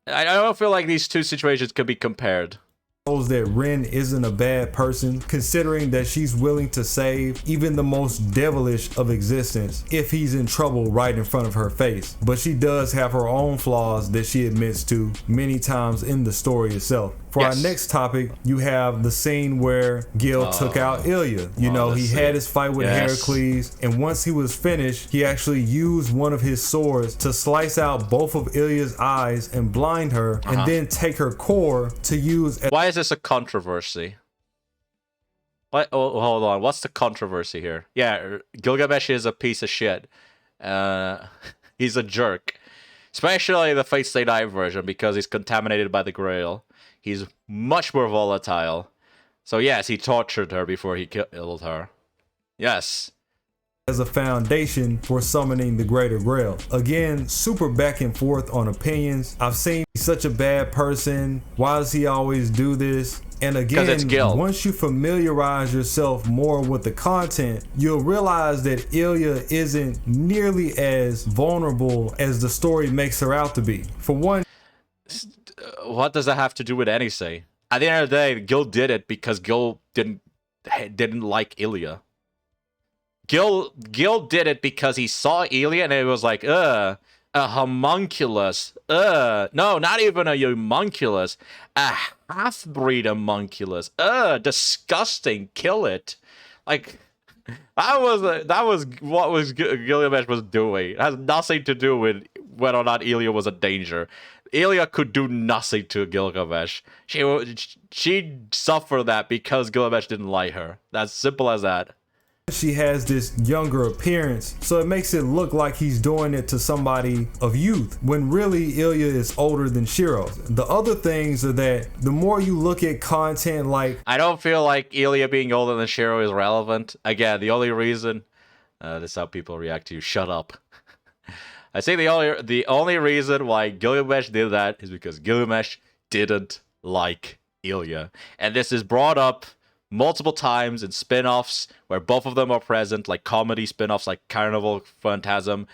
don't feel like these two situations can be compared. That Rin isn't a bad person, considering that she's willing to save even the most devilish of existence if he's in trouble right in front of her face. But she does have her own flaws that she admits to many times in the story itself. For our next topic, you have the scene where Gil took out Ilya. He had his fight with Heracles, and once he was finished, he actually used one of his swords to slice out both of Ilya's eyes and blind her, and then take her core to use. Why is this a controversy? What? Oh, hold on. What's the controversy here? Yeah, Gilgamesh is a piece of shit. He's a jerk. Especially the Fate Stay Night version, because he's contaminated by the Grail. He's much more volatile. So yes, he tortured her before he killed her. Yes. As a foundation for summoning the Greater Grail. Again, super back and forth on opinions. I've seen such a bad person. Why does he always do this? And again, once you familiarize yourself more with the content, you'll realize that Ilya isn't nearly as vulnerable as the story makes her out to be. For one, what does that have to do with anything? At the end of the day, Gil did it because Gil didn't like Ilya. Gil did it because he saw Ilya and it was like, a homunculus. No, not even a homunculus. A half-breed homunculus. Disgusting. Kill it. Like, that was what Gilgamesh was doing. It has nothing to do with whether or not Ilya was a danger. Ilya could do nothing to Gilgamesh. She suffered that because Gilgamesh didn't like her. That's simple as that. she has this younger appearance, so it makes it look like he's doing it to somebody of youth, when really Ilya is older than Shiro. The other things are that the more you look at content like... I don't feel like Ilya being older than Shiro is relevant. Again, the only reason... this is how people react to you. Shut up. I say the only reason why Gilgamesh did that is because Gilgamesh didn't like Ilya. And this is brought up multiple times in spin-offs where both of them are present, like comedy spin-offs like Carnival Phantasm,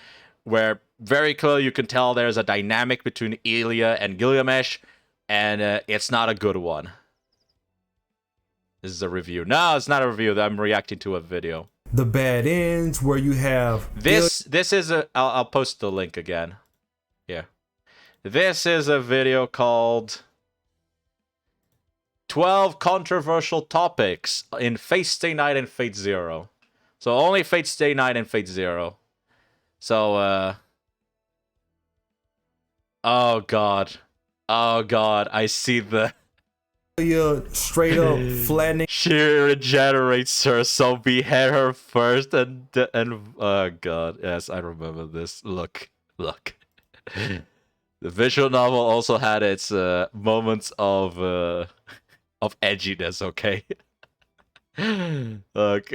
where very clearly you can tell there's a dynamic between Ilya and Gilgamesh, and it's not a good one. This is a review. No, it's not a review. I'm reacting to a video. The bad ends where you have... This is a... I'll post the link again. Yeah. This is a video called... 12 controversial topics in Fate Stay Night and Fate Zero. So only Fate Stay Night and Fate Zero. So, oh god. Oh god, I see the... straight up flattening... She regenerates her, so behead her first and oh god, yes, I remember this. Look. The visual novel also had its moments of edginess, okay? Look,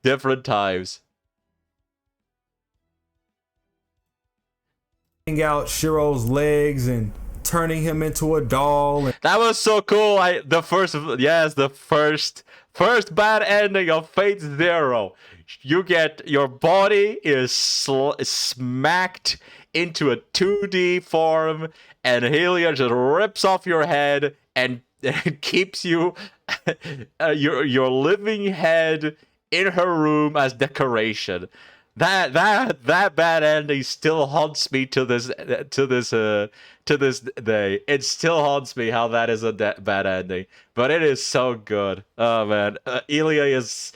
different times. Out Shiro's legs and turning him into a doll. That was so cool. The first bad ending of Fate Zero. You get your body is smacked into a 2D form, and Helia just rips off your head and keeps you your living head in her room as decoration. That bad ending still haunts me to this day. It still haunts me how that is a bad ending, but it is so good. Oh man, Ilya is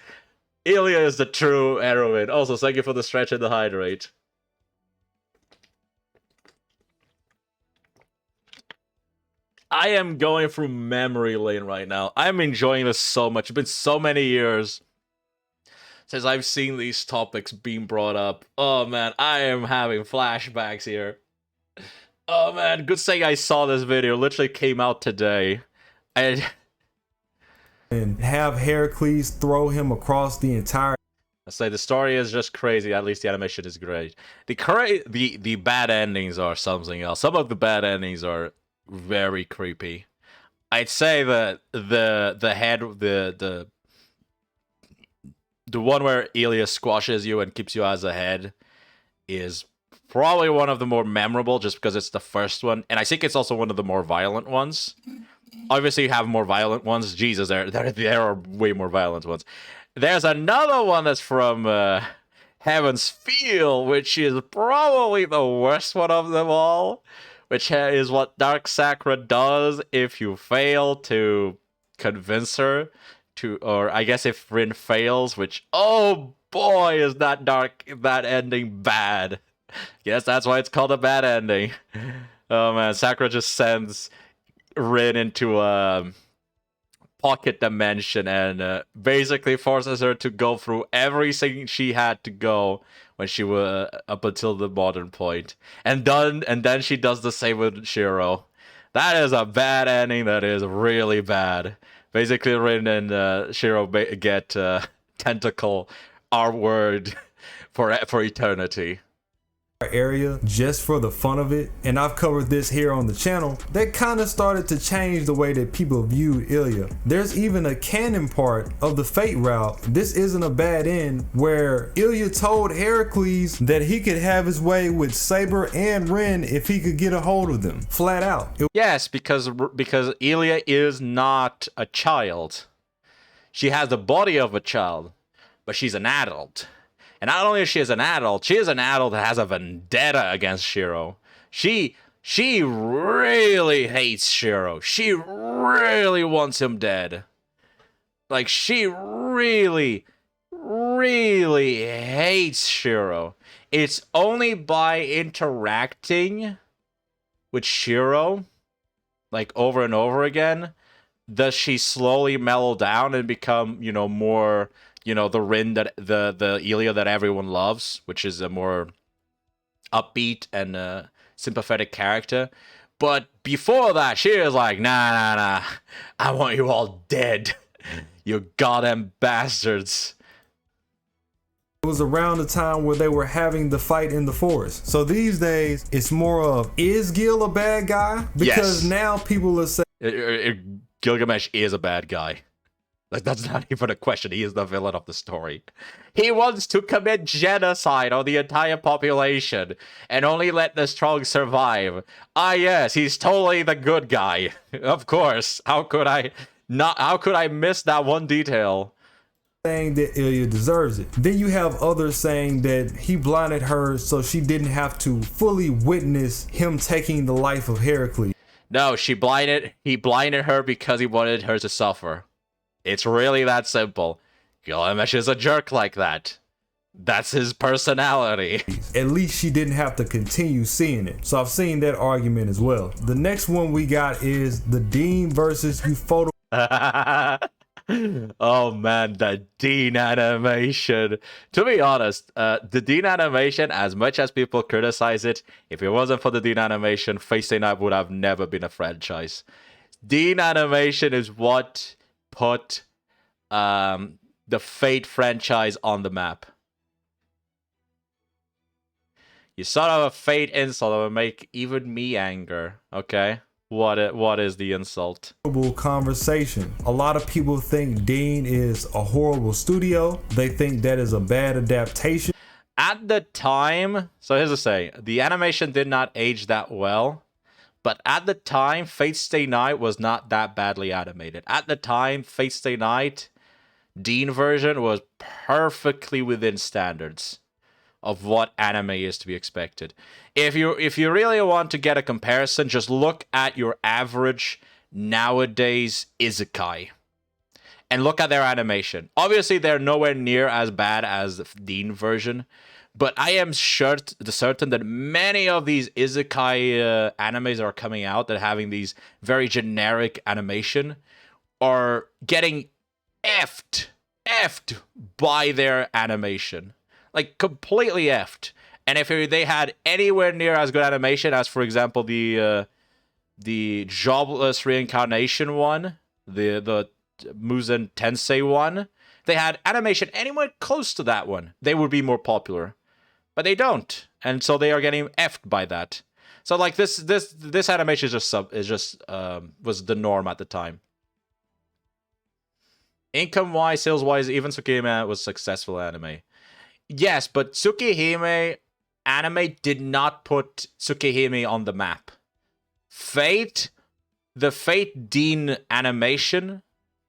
the true heroine. Also, thank you for the stretch and the hydrate. I am going through memory lane right now. I'm enjoying this so much. It's been so many years since I've seen these topics being brought up. Oh man, I am having flashbacks here. Oh man, good thing I saw this video. It literally came out today. And have Heracles throw him across the entire... I say the story is just crazy. At least the animation is great. The bad endings are something else. Some of the bad endings are very creepy. I'd say that the one where Ilya squashes you and keeps you as a head is probably one of the more memorable, just because it's the first one, and I think it's also one of the more violent ones. Obviously, you have more violent ones. Jesus, there are way more violent ones. There's another one that's from Heaven's Feel, which is probably the worst one of them all, which is what Dark Sakura does if you fail to convince her to, or I guess if Rin fails, which, oh boy, is that ending bad. Yes, that's why it's called a bad ending. Oh man, Sakura just sends Rin into a pocket dimension and basically forces her to go through everything she had to go when she was up until the modern point, and then she does the same with Shiro. That is a bad ending. That is really bad. Basically, Rin and Shiro get tentacle R-word for eternity. Area just for the fun of it, and I've covered this here on the channel, that kind of started to change the way that people viewed Ilya. There's even a canon part of the Fate route, This Isn't a Bad End, where Ilya told Heracles that he could have his way with Saber and Rin if he could get a hold of them, flat out. Yes, because Ilya is not a child. She has the body of a child, but she's an adult. And not only is she an adult that has a vendetta against Shiro. She really hates Shiro. She really wants him dead. Like, she really hates Shiro. It's only by interacting with Shiro, like, over and over again, does she slowly mellow down and become, more you know, the Rin that the Ilya that everyone loves, which is a more upbeat and sympathetic character. But before that, she was like, nah, I want you all dead. You goddamn bastards. It was around the time where they were having the fight in the forest. So these days, it's more of, is Gil a bad guy? Because now people are saying Gilgamesh is a bad guy. Like, that's not even a question. He is the villain of the story. He wants to commit genocide on the entire population and only let the strong survive. Ah, yes, he's totally the good guy. Of course. How could I miss that one detail? Saying that Ilya deserves it. Then you have others saying that he blinded her so she didn't have to fully witness him taking the life of Heracles. No, he blinded her because he wanted her to suffer. It's really that simple. Gilgamesh is a jerk like that. That's his personality. At least she didn't have to continue seeing it. So I've seen that argument as well. The next one we got is the Deen versus Ufotable. Oh man, the Deen animation. To be honest, the Deen animation, as much as people criticize it, if it wasn't for the Deen animation, Fate Stay Night would have never been a franchise. Deen animation is what put the Fate franchise on the map. You sort of a Fate insult that would make even me anger, okay? What is the insult? Conversation. A lot of people think Deen is a horrible studio. They think that is a bad adaptation. At the time, so here's the say, the animation did not age that well. But at the time, Fate Stay Night was not that badly animated. At the time, Fate Stay Night, Deen version was perfectly within standards of what anime is to be expected. If you really want to get a comparison, just look at your average nowadays isekai and look at their animation. Obviously, they're nowhere near as bad as the Deen version. But I am certain that many of these isekai animes that are coming out that are having these very generic animation are getting effed by their animation. Like, completely effed. And if they had anywhere near as good animation as, for example, the Jobless Reincarnation one, the Musen Tensei one, they had animation anywhere close to that one, they would be more popular. But they don't, and so they are getting effed by that. So like this animation was the norm at the time. Income-wise, sales-wise, even Tsukihime was successful anime. Yes, but Tsukihime anime did not put Tsukihime on the map. The Fate Deen animation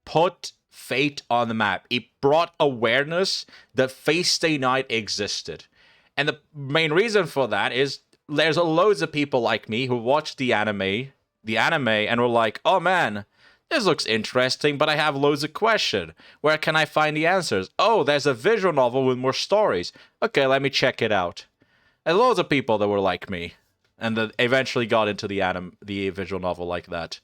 put Fate on the map. It brought awareness that Fate Stay Night existed. And the main reason for that is there's loads of people like me who watched the anime, and were like, oh man, this looks interesting, but I have loads of questions. Where can I find the answers? Oh, there's a visual novel with more stories. Okay, let me check it out. And loads of people that were like me, and that eventually got into the visual novel like that.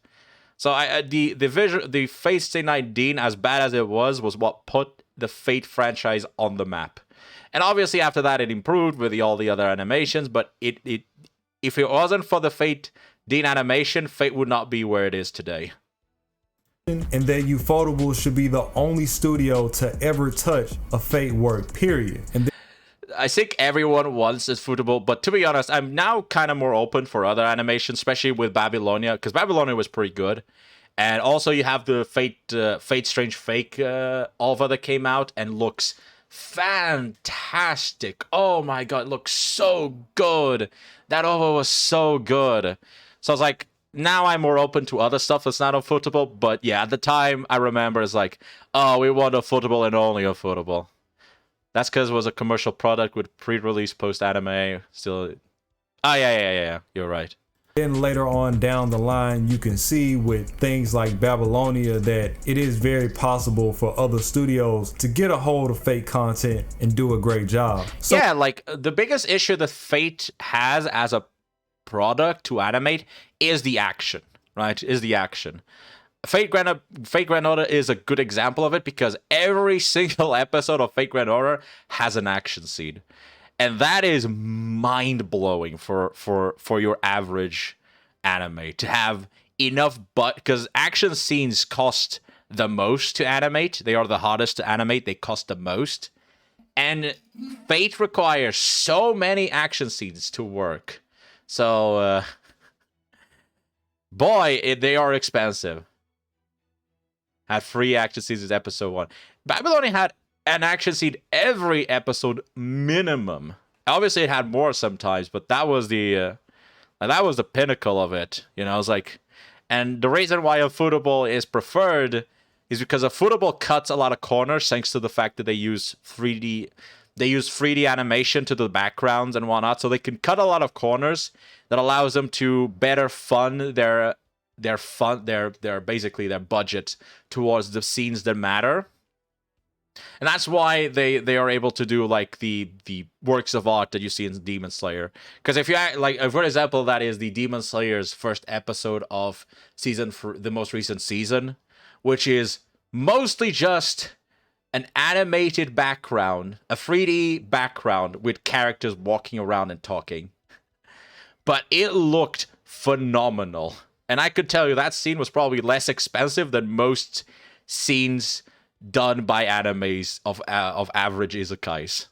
So the Fate Stay Night Deen, as bad as it was what put the Fate franchise on the map. And obviously after that it improved with all the other animations, but if it wasn't for the Fate Deen animation, Fate would not be where it is today. And that Ufotable should be the only studio to ever touch a Fate work, period. And I think everyone wants Ufotable, but to be honest, I'm now kind of more open for other animations, especially with Babylonia, because Babylonia was pretty good. And also you have the Fate Strange Fake OVA that came out and looks fantastic. Oh my god, it looks so good. That OVA was so good. So I was like, now I'm more open to other stuff that's not Ufotable. But yeah, at the time I remember it's like, oh, we want Ufotable and only Ufotable. That's because it was a commercial product with pre-release, post-anime. Still, yeah, you're right. Then later on down the line, you can see with things like Babylonia that it is very possible for other studios to get a hold of Fate content and do a great job. So, yeah, like the biggest issue that Fate has as a product to animate is the action, right? Is the action. Fate Grand Order is a good example of it because every single episode of Fate Grand Order has an action scene, and that is mind blowing for your average anime to have enough. But because action scenes cost the most to animate, they are the hardest to animate. They cost the most, and Fate requires so many action scenes to work. So, they are expensive. Had 3 action scenes in episode 1. Babylon had an action scene every episode minimum. Obviously, it had more sometimes, but that was the pinnacle of it. You know, I was like, and the reason why Ufotable is preferred is because Ufotable cuts a lot of corners thanks to the fact that they use 3D. They use 3D animation to the backgrounds and whatnot, so they can cut a lot of corners that allows them to better fund their basically their budget towards the scenes that matter. And that's why they are able to do like the works of art that you see in Demon Slayer. Because if you like, for example, that is the Demon Slayer's first episode of the most recent season, which is mostly just an animated background, a 3D background with characters walking around and talking. But it looked phenomenal. And I could tell you that scene was probably less expensive than most scenes done by animes of average isekais.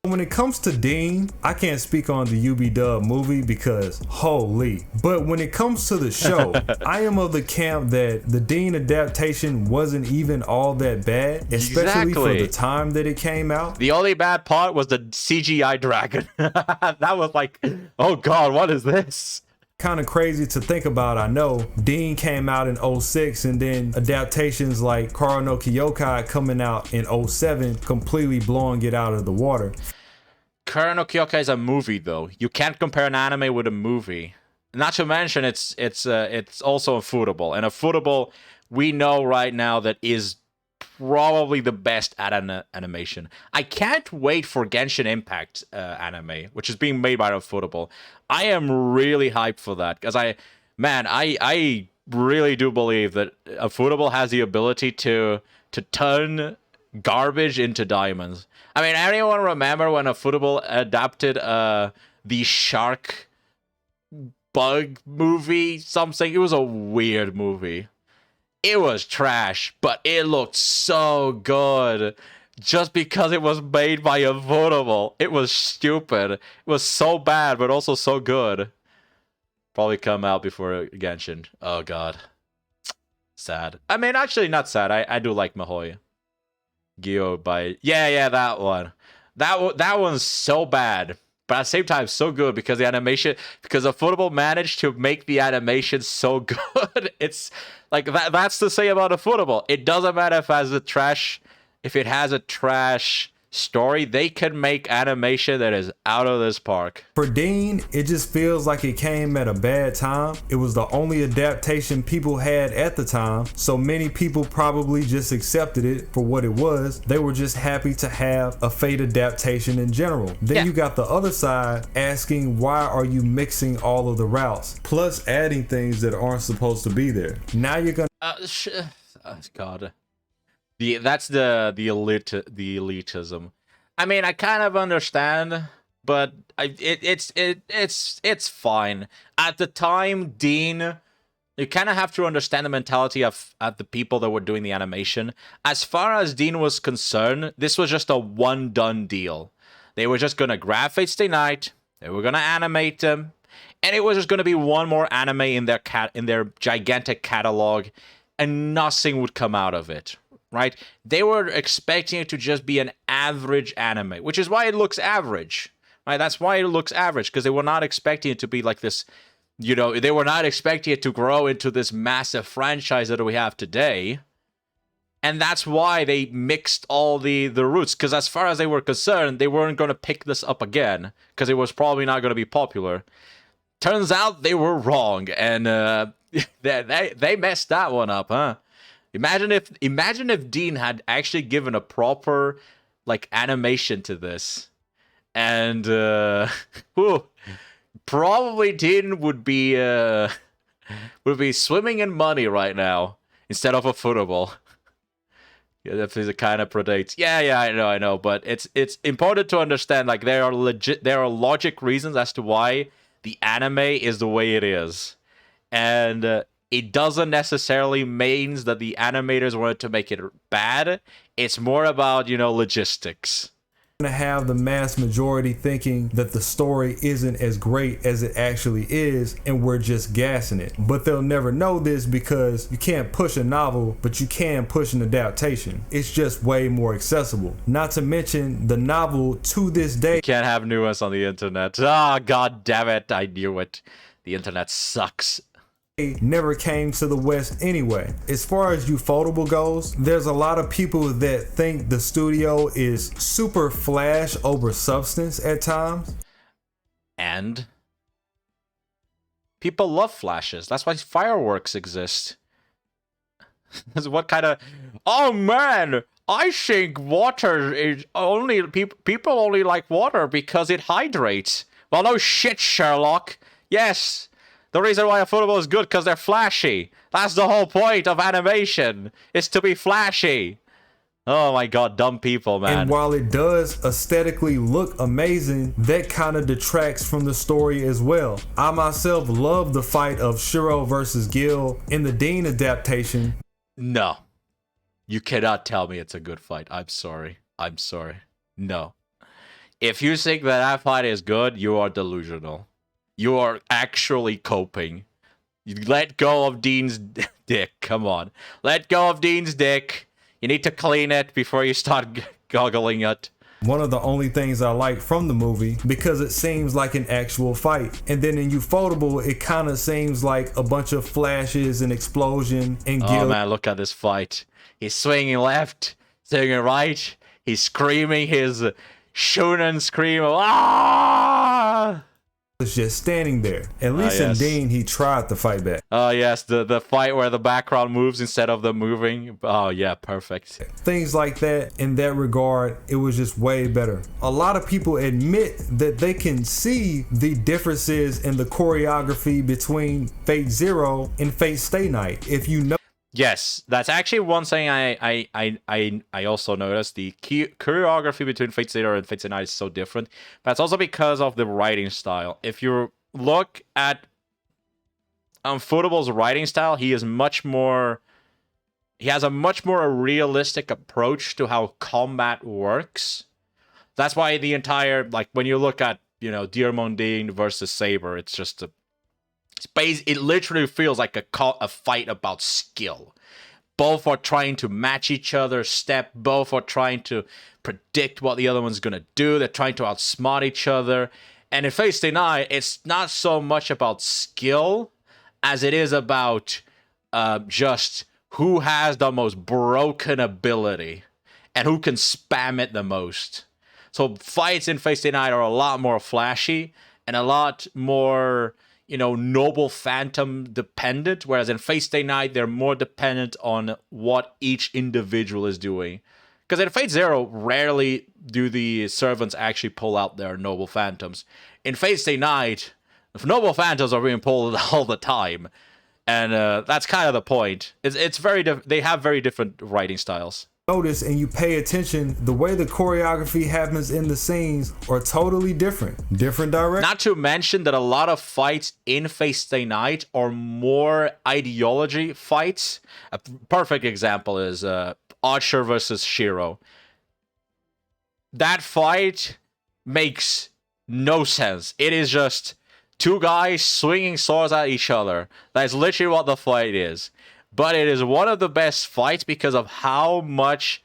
When it comes to Deen, I can't speak on the UB-Dub movie because holy. But when it comes to the show, I am of the camp that the Deen adaptation wasn't even all that bad, especially for the time that it came out. The only bad part was the CGI dragon. That was like, oh god, what is this? Kind of crazy to think about. I know Deen came out in 2006, and then adaptations like Karo no Kyokai coming out in 2007 completely blowing it out of the water. Karo no Kyokai is a movie, though. You can't compare an anime with a movie. Not to mention, it's also Ufotable, and Ufotable we know right now that is probably the best at animation. I can't wait for Genshin Impact anime, which is being made by Ufotable. I am really hyped for that because I really do believe that Ufotable has the ability to turn garbage into diamonds. I mean, anyone remember when Ufotable adapted the shark bug movie? Something. It was a weird movie. It was trash, but it looked so good just because it was made by Ufotable. It was stupid. It was so bad, but also so good. Probably come out before Genshin. Oh, God. Sad. I mean, actually, not sad. I do like Mahoy. Gyo by... Yeah, that one. That one's so bad, but at the same time, so good because the animation... Because Ufotable managed to make the animation so good. It's... Like, that's to say about Ufotable. It doesn't matter if it has a trash story, they can make animation that is out of this park. For Deen, it just feels like it came at a bad time. It was the only adaptation people had at the time, so many people probably just accepted it for what it was. They were just happy to have a Fate adaptation in general. Then you got the other side asking, why are you mixing all of the routes, plus adding things that aren't supposed to be there? Now you're gonna God. That's the elitism. I mean, I kind of understand, but it's fine. At the time, Deen, you kind of have to understand the mentality of the people that were doing the animation. As far as Deen was concerned, this was just a one-done deal. They were just gonna grab Fate Stay Night, they were gonna animate them, and it was just gonna be one more anime in their gigantic catalog, and nothing would come out of it. Right? They were expecting it to just be an average anime, which is why it looks average. Right? That's why it looks average, because they were not expecting it to be like this, you know, they were not expecting it to grow into this massive franchise that we have today. And that's why they mixed all the roots, because as far as they were concerned, they weren't going to pick this up again, because it was probably not going to be popular. Turns out they were wrong, and they messed that one up, huh? Imagine if Deen had actually given a proper like animation to this, and probably Deen would be swimming in money right now. instead of Ufotable. Yeah, that is kind of predates. Yeah, I know, but it's important to understand like there are logic reasons as to why the anime is the way it is, and it doesn't necessarily means that the animators wanted to make it bad. It's more about logistics. To have the mass majority thinking that the story isn't as great as it actually is and we're just gassing it, but they'll never know this because you can't push a novel, but you can push an adaptation. It's just way more accessible. Not to mention the novel to this day, you can't have nuance on the internet. God damn it, I knew it. The internet sucks. Never came to the West anyway. As far as Ufotable goes, there's a lot of people that think the studio is super flash over substance at times. And people love flashes. That's why fireworks exist. What kind of... Oh man, I think water is only... People only like water because it hydrates. Well, no shit, Sherlock. Yes. The reason why Ufotable is good because they're flashy. That's the whole point of animation, is to be flashy. Oh my god, dumb people, man. And while it does aesthetically look amazing, that kind of detracts from the story as well. I myself love the fight of Shiro versus Gil in the Deen adaptation. No. You cannot tell me it's a good fight. I'm sorry. No. If you think that fight is good, you are delusional. You are actually coping. You let go of Deen's dick. Come on. Let go of Deen's dick. You need to clean it before you start goggling it. One of the only things I like from the movie, because it seems like an actual fight. And then in Ufotable, it kind of seems like a bunch of flashes and explosion and Oh man, look at this fight. He's swinging left, swinging right. He's screaming his shonen scream. Ah! Was just standing there. At least in Deen, he tried to fight back. Oh yes, the fight where the background moves instead of them moving. Oh yeah, perfect. Things like that, in that regard, it was just way better. A lot of people admit that they can see the differences in the choreography between Fate Zero and Fate Stay Night. If you know. Yes, that's actually one thing I also noticed. The choreography between Fate Zero and Fate Stay Night is so different. That's also because of the writing style. If you look at Ufotable's writing style, he has a much more realistic approach to how combat works. That's why the entire, like, when you look at, Dearmon Deen versus Saber, it's just it literally feels like a fight about skill. Both are trying to match each other's step. Both are trying to predict what the other one's going to do. They're trying to outsmart each other. And in Fate Stay Night, it's not so much about skill as it is about just who has the most broken ability and who can spam it the most. So fights in Fate Stay Night are a lot more flashy and a lot more... noble phantom dependent, whereas in Fate Stay Night, they're more dependent on what each individual is doing. Because in Fate Zero, rarely do the servants actually pull out their noble phantoms. In Fate Stay Night, noble phantoms are being pulled all the time. And that's kind of the point. It's very they have very different writing styles. Notice and you pay attention, the way the choreography happens in the scenes are totally different direct. Not to mention that a lot of fights in Fate Stay Night are more ideology fights. A perfect example is Archer versus Shiro. That fight makes no sense. It is just two guys swinging swords at each other. That's literally what the fight is. But it is one of the best fights because of how much,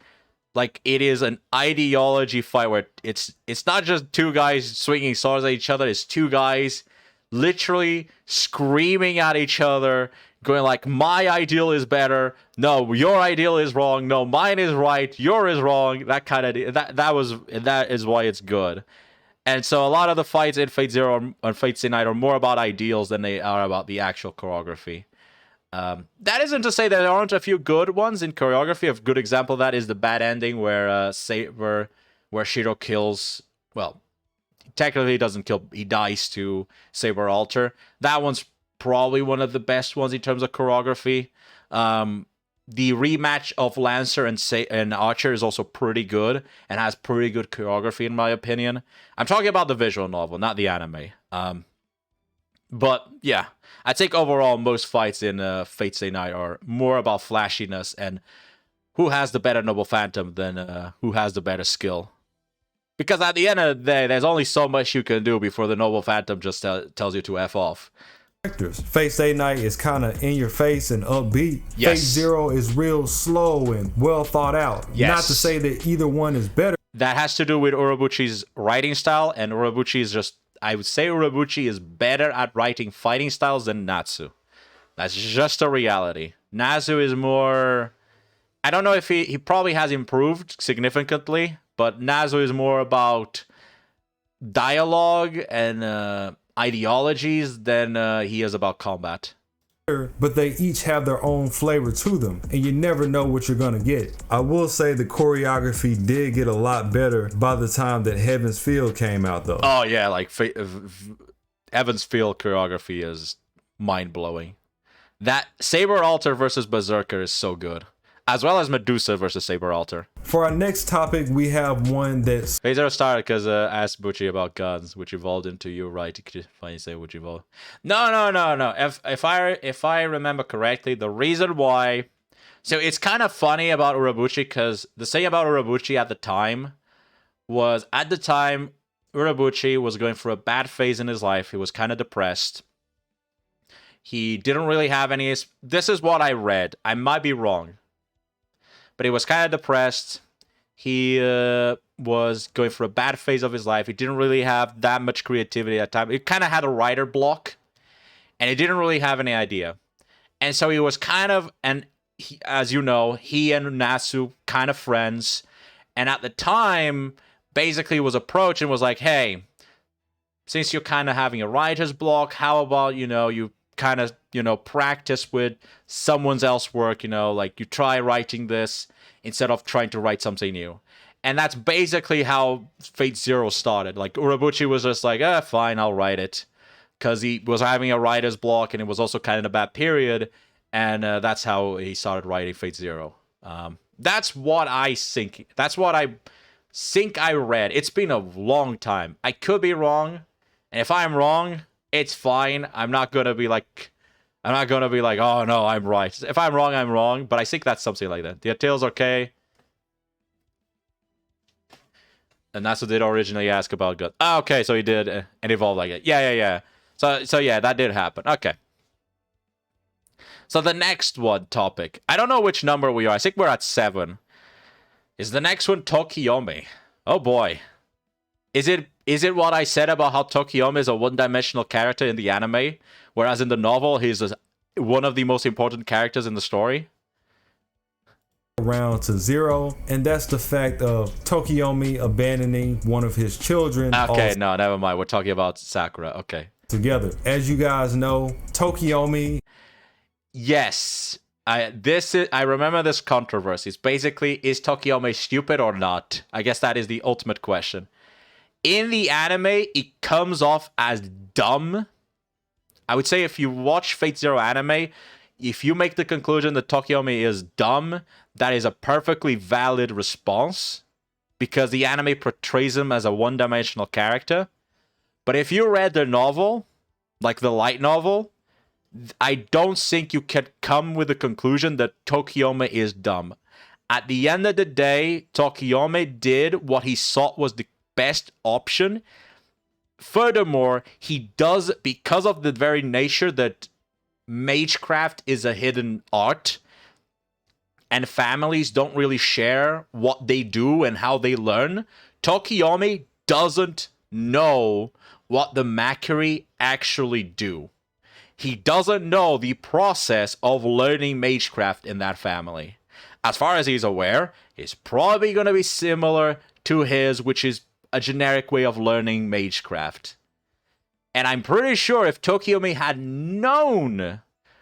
like, it is an ideology fight where it's not just two guys swinging swords at each other. It's two guys literally screaming at each other, going like, my ideal is better. No, your ideal is wrong. No, mine is right. Yours is wrong. That kind of that is why it's good. And so a lot of the fights in Fate Zero and Fate Stay Night are more about ideals than they are about the actual choreography. That isn't to say that there aren't a few good ones in choreography. A good example of that is the bad ending where Shiro kills. Well, technically he doesn't kill. He dies to Saber Alter. That one's probably one of the best ones in terms of choreography. the rematch of Lancer and Archer is also pretty good and has pretty good choreography, in my opinion. I'm talking about the visual novel, not the anime. But yeah, I think overall most fights in Fate Stay Night are more about flashiness and who has the better Noble Phantom than who has the better skill. Because at the end of the day, there's only so much you can do before the Noble Phantom just tells you to F off. Fate Stay Night is kind of in your face and upbeat. Yes. Fate Zero is real slow and well thought out. Yes. Not to say that either one is better. That has to do with Urabuchi's writing style, and Urabuchi is just... I would say Urabuchi is better at writing fighting styles than Natsu. That's just a reality. Natsu is more... I don't know if he probably has improved significantly, but Natsu is more about dialogue and ideologies than he is about combat. But they each have their own flavor to them, and you never know what you're gonna get. I will say the choreography did get a lot better by the time that Heaven's Field came out, though. Oh yeah, like Heaven's Field choreography is mind-blowing. That Saber Alter versus Berserker is so good, as well as Medusa versus Saber Alter. For our next topic, we have one that's... Phase Zero started because I asked Bucci about guns, which evolved into you, right? Could you finally say which evolved? No. If I remember correctly, the reason why... So it's kind of funny about Urabuchi, because the thing about Urabuchi at the time was, Urabuchi was going through a bad phase in his life. He was kind of depressed. He didn't really have any... This is what I read. I might be wrong. But he was kind of depressed. He was going through a bad phase of his life. He didn't really have that much creativity at the time. He kind of had a writer block. And he didn't really have any idea. And so he was kind of, as you know, he and Natsu kind of friends. And at the time, basically was approached and was like, hey, since you're kind of having a writer's block, how about, you kind of, practice with someone else's work, like you try writing this instead of trying to write something new. And that's basically how Fate Zero started. Like, Urabuchi was just like, fine, I'll write it. Because he was having a writer's block, and it was also kind of in a bad period. And that's how he started writing Fate Zero. That's what I think. That's what I think I read. It's been a long time. I could be wrong. And if I'm wrong, it's fine. I'm not gonna be like, oh no, I'm right. If I'm wrong, I'm wrong. But I think that's something like that. The Tail's okay. And that's what did originally ask about God. Oh, okay, so he did and evolved like it. Yeah. So yeah, that did happen. Okay. So the next topic. I don't know which number we are. I think we're at 7. Is the next one Tokiomi? Oh boy. Is it what I said about how Tokiomi is a one-dimensional character in the anime, whereas in the novel he's one of the most important characters in the story? Around to 0, and that's the fact of Tokiomi abandoning one of his children. Okay, no, never mind. We're talking about Sakura. Okay. Together. As you guys know, Tokiomi... Yes. I remember this controversy. It's basically, is Tokiomi stupid or not? I guess that is the ultimate question. In the anime, it comes off as dumb. I would say if you watch Fate Zero anime, if you make the conclusion that Tokiomi is dumb, that is a perfectly valid response, because the anime portrays him as a one-dimensional character. But if you read the novel, like the light novel, I don't think you can come with the conclusion that Tokiomi is dumb. At the end of the day, Tokiomi did what he thought was the best option. Furthermore, he does, because of the very nature that magecraft is a hidden art, and families don't really share what they do and how they learn, Tokiomi doesn't know what the Makiri actually do. He doesn't know the process of learning magecraft in that family. As far as he's aware, it's probably going to be similar to his, which is a generic way of learning magecraft. And I'm pretty sure if Tokiomi had known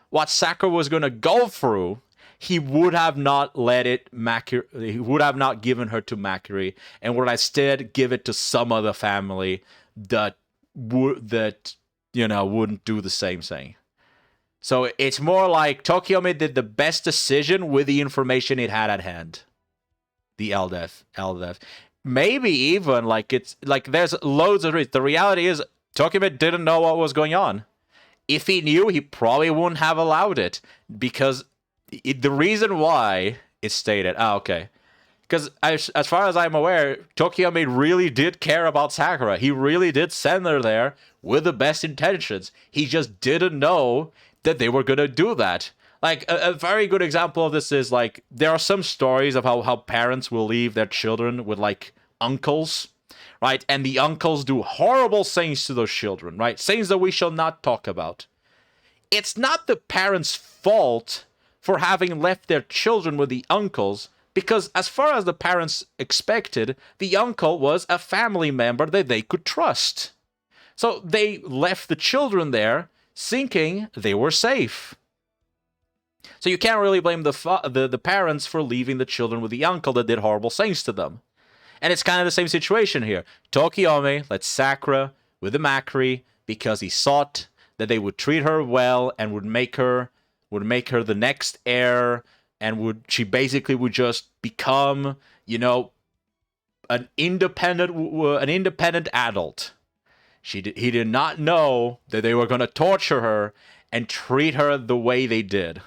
what Sakura was going to go through, he would have not he would have not given her to Makiri, and would instead give it to some other family that wouldn't do the same thing. So it's more like Tokiomi did the best decision with the information it had at hand. The Eldeath. Maybe even like it's like there's loads of reasons. The reality is Tokiomi didn't know what was going on. If he knew, he probably wouldn't have allowed it, because the reason why it's stated. Okay. Because as far as I'm aware, Tokiomi really did care about Sakura. He really did send her there with the best intentions. He just didn't know that they were going to do that. Like, a very good example of this is, like, there are some stories of how parents will leave their children with, like, uncles, right? And the uncles do horrible things to those children, right? Things that we shall not talk about. It's not the parents' fault for having left their children with the uncles, because as far as the parents expected, the uncle was a family member that they could trust. So they left the children there thinking they were safe. So you can't really blame the parents for leaving the children with the uncle that did horrible things to them. And it's kind of the same situation here. Tokiomi left Sakura with the Makri because he thought that they would treat her well and would make her the next heir, and she basically would just become, you know, an independent adult. He did not know that they were going to torture her and treat her the way they did.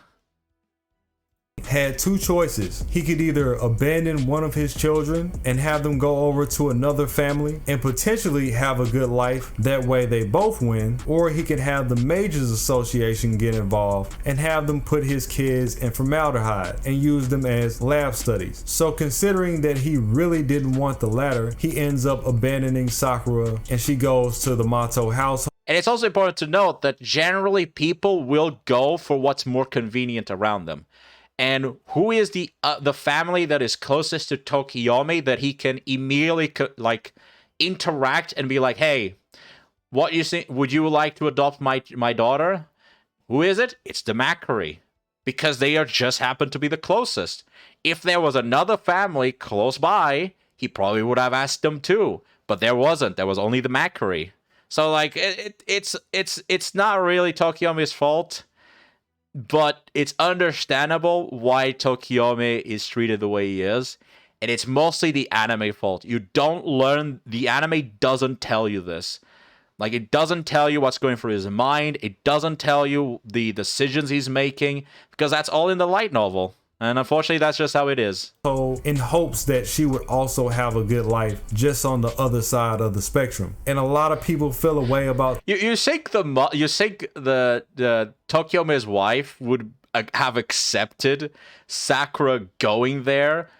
Had two choices. He could either abandon one of his children and have them go over to another family and potentially have a good life, that way they both win, or he could have the Mages Association get involved and have them put his kids in formaldehyde and use them as lab studies. So considering that he really didn't want the latter, he ends up abandoning Sakura and she goes to the Mato household. And it's also important to note that generally people will go for what's more convenient around them. And who is the family that is closest to Tokiomi that he can immediately like interact and be like, hey, what you think? Would you like to adopt my daughter? Who is it? It's the Makri, because they are just happen to be the closest. If there was another family close by, he probably would have asked them too. But there wasn't. There was only the Makri. So like it's not really Tokiomi's fault. But it's understandable why Tokiomi is treated the way he is. And it's mostly the anime fault. You don't learn, the anime doesn't tell you this. Like, it doesn't tell you what's going through his mind. It doesn't tell you the decisions he's making, because that's all in the light novel. And unfortunately, that's just how it is. So, in hopes that she would also have a good life just on the other side of the spectrum. And a lot of people feel a way about... You think the Tokiomi's wife would have accepted Sakura going there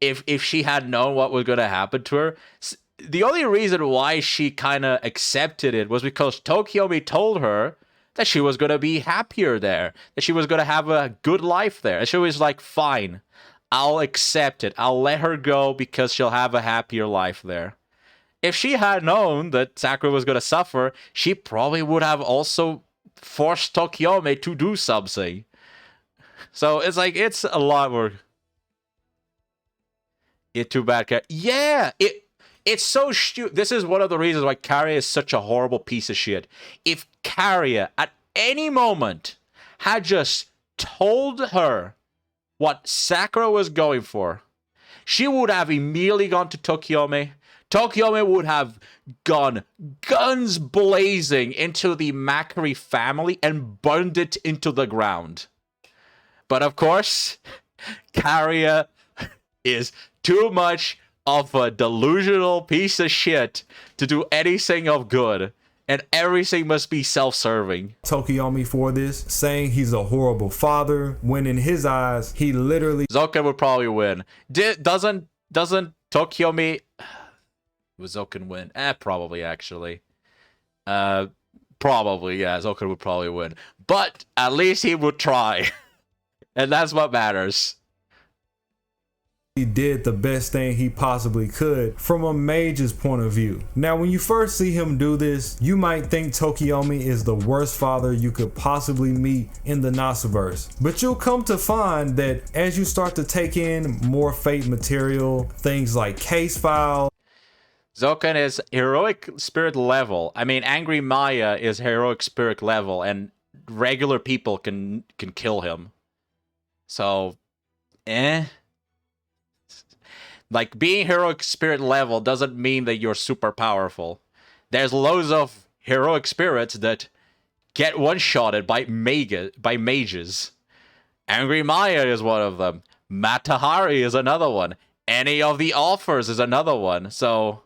if she had known what was going to happen to her? The only reason why she kind of accepted it was because Tokiomi told her that she was going to be happier there, that she was going to have a good life there. And she was like, fine, I'll accept it. I'll let her go because she'll have a happier life there. If she had known that Sakura was going to suffer, she probably would have also forced Tokiomi to do something. So it's like, it's a lot more... It's too bad. Yeah, it's so stupid. This is one of the reasons why Kariya is such a horrible piece of shit. If Kariya, at any moment, had just told her what Sakura was going for, she would have immediately gone to Tokiomi. Tokiomi would have gone guns blazing into the Makri family and burned it into the ground. But of course, Kariya is too much of a delusional piece of shit to do anything of good, and everything must be self-serving. Tokiomi for this, saying he's a horrible father, when in his eyes, he literally... Zoken would probably win. Doesn't Tokiomi... Would Zoken win? Probably, actually. Probably, yeah, Zoken would probably win. But at least he would try. And that's what matters. He did the best thing he possibly could from a mage's point of view. Now, when you first see him do this, you might think Tokiomi is the worst father you could possibly meet in the Nasuverse. But you'll come to find that as you start to take in more Fate material, things like case files. Zoken is heroic spirit level. I mean, Angry Maya is heroic spirit level, and regular people can kill him. So, like, being heroic spirit level doesn't mean that you're super powerful. There's loads of heroic spirits that get one-shotted by mages. Angry Maya is one of them. Matahari is another one. Any of the offers is another one. So,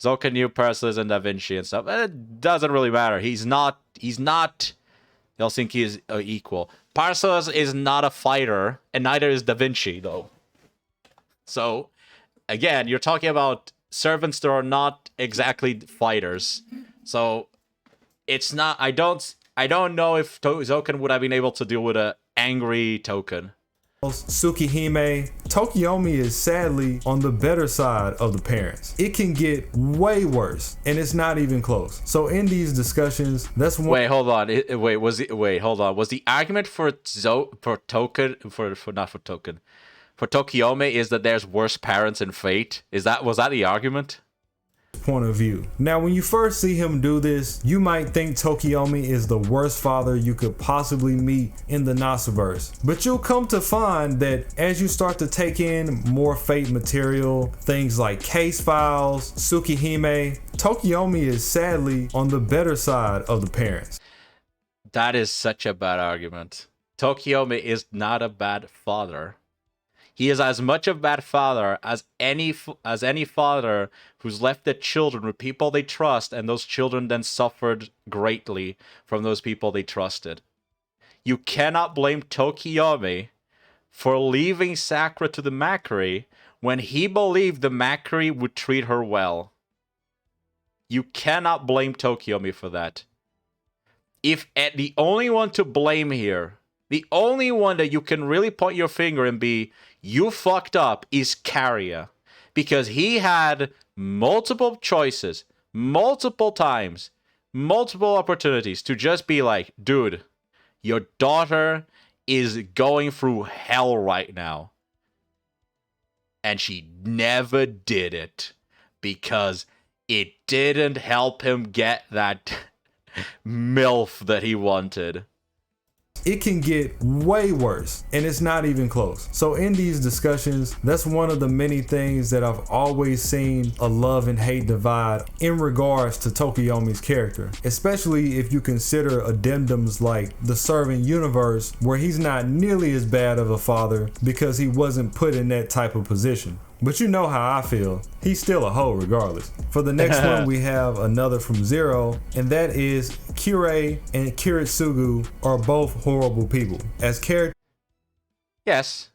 Zoka knew Perseus and Da Vinci and stuff. It doesn't really matter. He's not Helsinki is equal. Perseus is not a fighter, and neither is Da Vinci, though. So, again, you're talking about servants that are not exactly fighters. So, it's not. I don't know if Zoken would have been able to deal with an angry token. Tsukihime, Tokiomi is sadly on the better side of the parents. It can get way worse, and it's not even close. So in these discussions, that's one. Wait, hold on. Hold on. Was the argument for Tokiomi is that there's worse parents in Fate? Was that the argument? Point of view. Now, when you first see him do this, you might think Tokiomi is the worst father you could possibly meet in the Nasaverse. But you'll come to find that as you start to take in more Fate material, things like case files, Tsukihime, Tokiomi is sadly on the better side of the parents. That is such a bad argument. Tokiomi is not a bad father. He is as much a bad father as any father who's left their children with people they trust, and those children then suffered greatly from those people they trusted. You cannot blame Tokiomi for leaving Sakura to the Makiri when he believed the Makiri would treat her well. You cannot blame Tokiomi for that. The only one to blame here, the only one that you can really point your finger and be, you fucked up, is Kariya. Because he had multiple choices, multiple times, multiple opportunities to just be like, dude, your daughter is going through hell right now. And she never did it because it didn't help him get that MILF that he wanted. It can get way worse, and it's not even close. So in these discussions, that's one of the many things that I've always seen a love and hate divide in regards to Tokiomi's character, especially if you consider addendums like the Servant Universe, where he's not nearly as bad of a father because he wasn't put in that type of position. But you know how I feel. He's still a hoe regardless. For the next one, we have another from Zero, and that is Kirei and Kiritsugu are both horrible people. As characters, yes,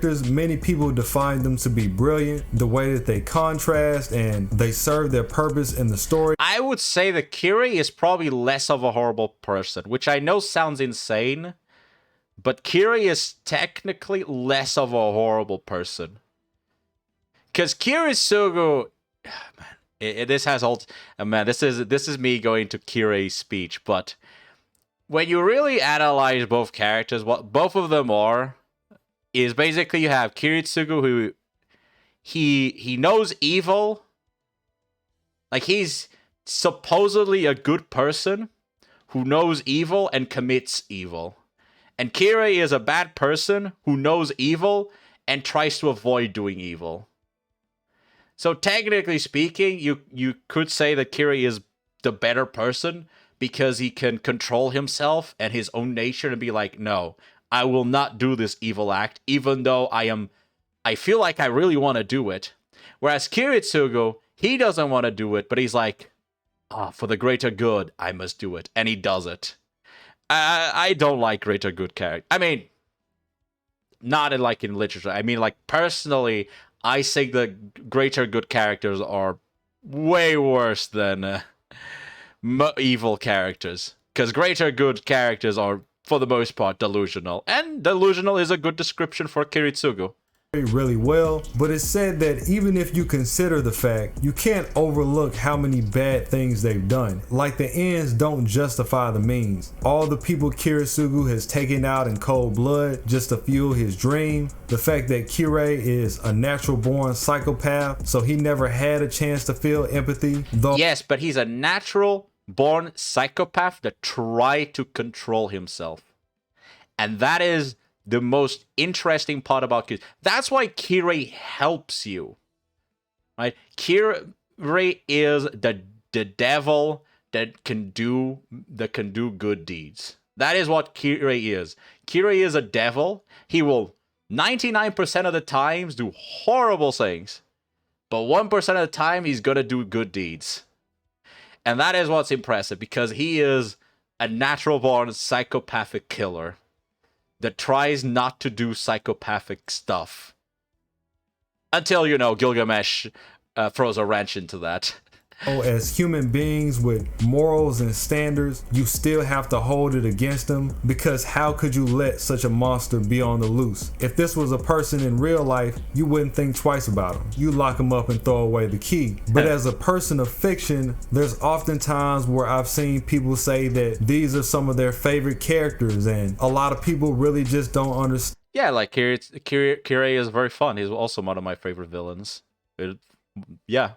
many people define them to be brilliant, the way that they contrast and they serve their purpose in the story. I would say that Kirei is probably less of a horrible person, which I know sounds insane, but Kirei is technically less of a horrible person. Because Kiritsugu, this is me going to Kirei's speech, but when you really analyze both characters, what both of them are is basically you have Kiritsugu who he knows evil, like he's supposedly a good person who knows evil and commits evil, and Kirei is a bad person who knows evil and tries to avoid doing evil. So technically speaking, you could say that Kirei is the better person because he can control himself and his own nature and be like, no, I will not do this evil act, even though I feel like I really want to do it. Whereas Kiritsugu, he doesn't want to do it, but he's like, for the greater good, I must do it. And he does it. I don't like greater good character. I mean, not in literature. I mean, like, personally, I think the greater good characters are way worse than evil characters. Because greater good characters are, for the most part, delusional. And delusional is a good description for Kiritsugu. Really well, but it's said that even if you consider the fact, you can't overlook how many bad things they've done. Like the ends don't justify the means. All the people Kiritsugu has taken out in cold blood just to fuel his dream. The fact that Kirei is a natural born psychopath, so he never had a chance to feel empathy. Yes, but he's a natural born psychopath that try to control himself. And that is the most interesting part about Kirei. That's why Kirei helps you. Right? Kirei is the devil that can do good deeds. That is what Kirei is. Kirei is a devil. He will 99% of the times do horrible things. But 1% of the time, he's going to do good deeds. And that is what's impressive, because he is a natural-born psychopathic killer that tries not to do psychopathic stuff. Until, Gilgamesh throws a wrench into that. As human beings with morals and standards, you still have to hold it against them, because how could you let such a monster be on the loose? If this was a person in real life, you wouldn't think twice about him. You lock him up and throw away the key. But as a person of fiction, there's often times where I've seen people say that these are some of their favorite characters, and a lot of people really just don't understand. Yeah, like Kirei is very fun. He's also one of my favorite villains. Yeah.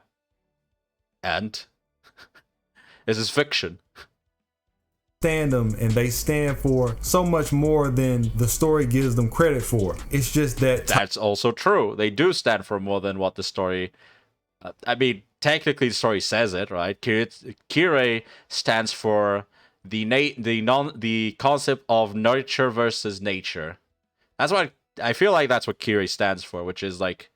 And this is fiction. Them, and they stand for so much more than the story gives them credit for. It's just that's also true. They do stand for more than what the story. I mean, technically, the story says it, right? Kirei stands for the concept of nurture versus nature. That's what I feel like. That's what Kirei stands for, which is like,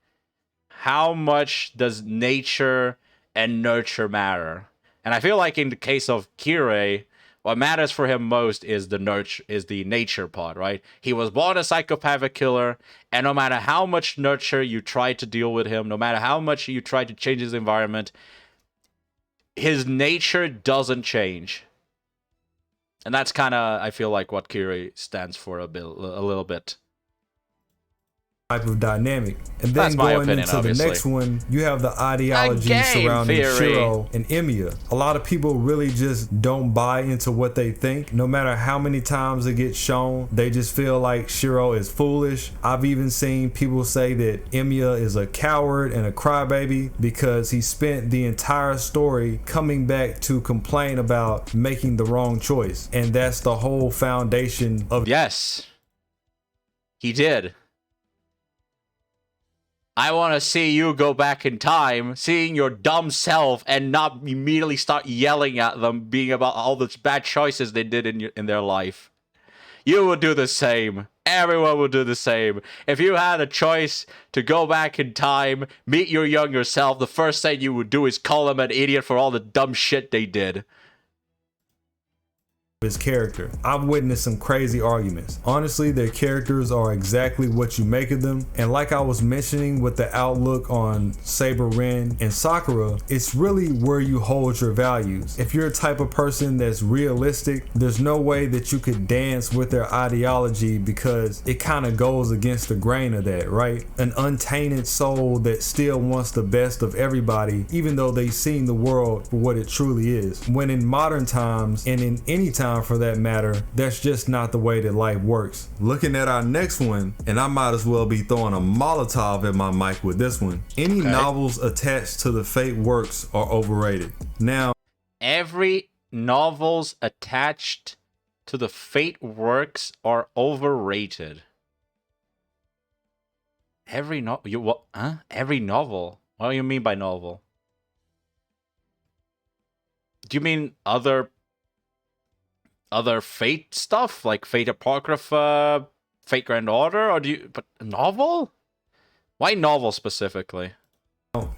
how much does nature and nurture matter? And I feel like in the case of Kirei, what matters for him most is the nature part, right? He was born a psychopathic killer, and no matter how much nurture you try to deal with him, no matter how much you try to change his environment, his nature doesn't change. And that's kind of, I feel like, what Kirei stands for a little bit. Type of dynamic. And then going into the next one, you have the ideology surrounding Shiro and Emiya. A lot of people really just don't buy into what they think. No matter how many times it gets shown, they just feel like Shiro is foolish. I've even seen people say that Emiya is a coward and a crybaby because he spent the entire story coming back to complain about making the wrong choice. And that's the whole foundation of... Yes, he did. I want to see you go back in time, seeing your dumb self, and not immediately start yelling at them, being about all the bad choices they did in their life. You would do the same. Everyone would do the same. If you had a choice to go back in time, meet your younger self, the first thing you would do is call them an idiot for all the dumb shit they did. His character. I've witnessed some crazy arguments. Honestly, their characters are exactly what you make of them, and like I was mentioning with the outlook on Saber Rin and Sakura, it's really where you hold your values. If you're a type of person that's realistic, there's no way that you could dance with their ideology, because it kind of goes against the grain of that, right? An untainted soul that still wants the best of everybody, even though they've seen the world for what it truly is. When in modern times, and in any time for that matter, that's just not the way that life works. Looking at our next one, and I might as well be throwing a Molotov at my mic with this one. Any novels attached to the Fate works are overrated. Now, every novels attached to the Fate works are overrated. Every novel? Every novel? What do you mean by novel? Do you mean other Fate stuff, like Fate Apocrypha, Fate Grand Order, or but novel? Why novel specifically?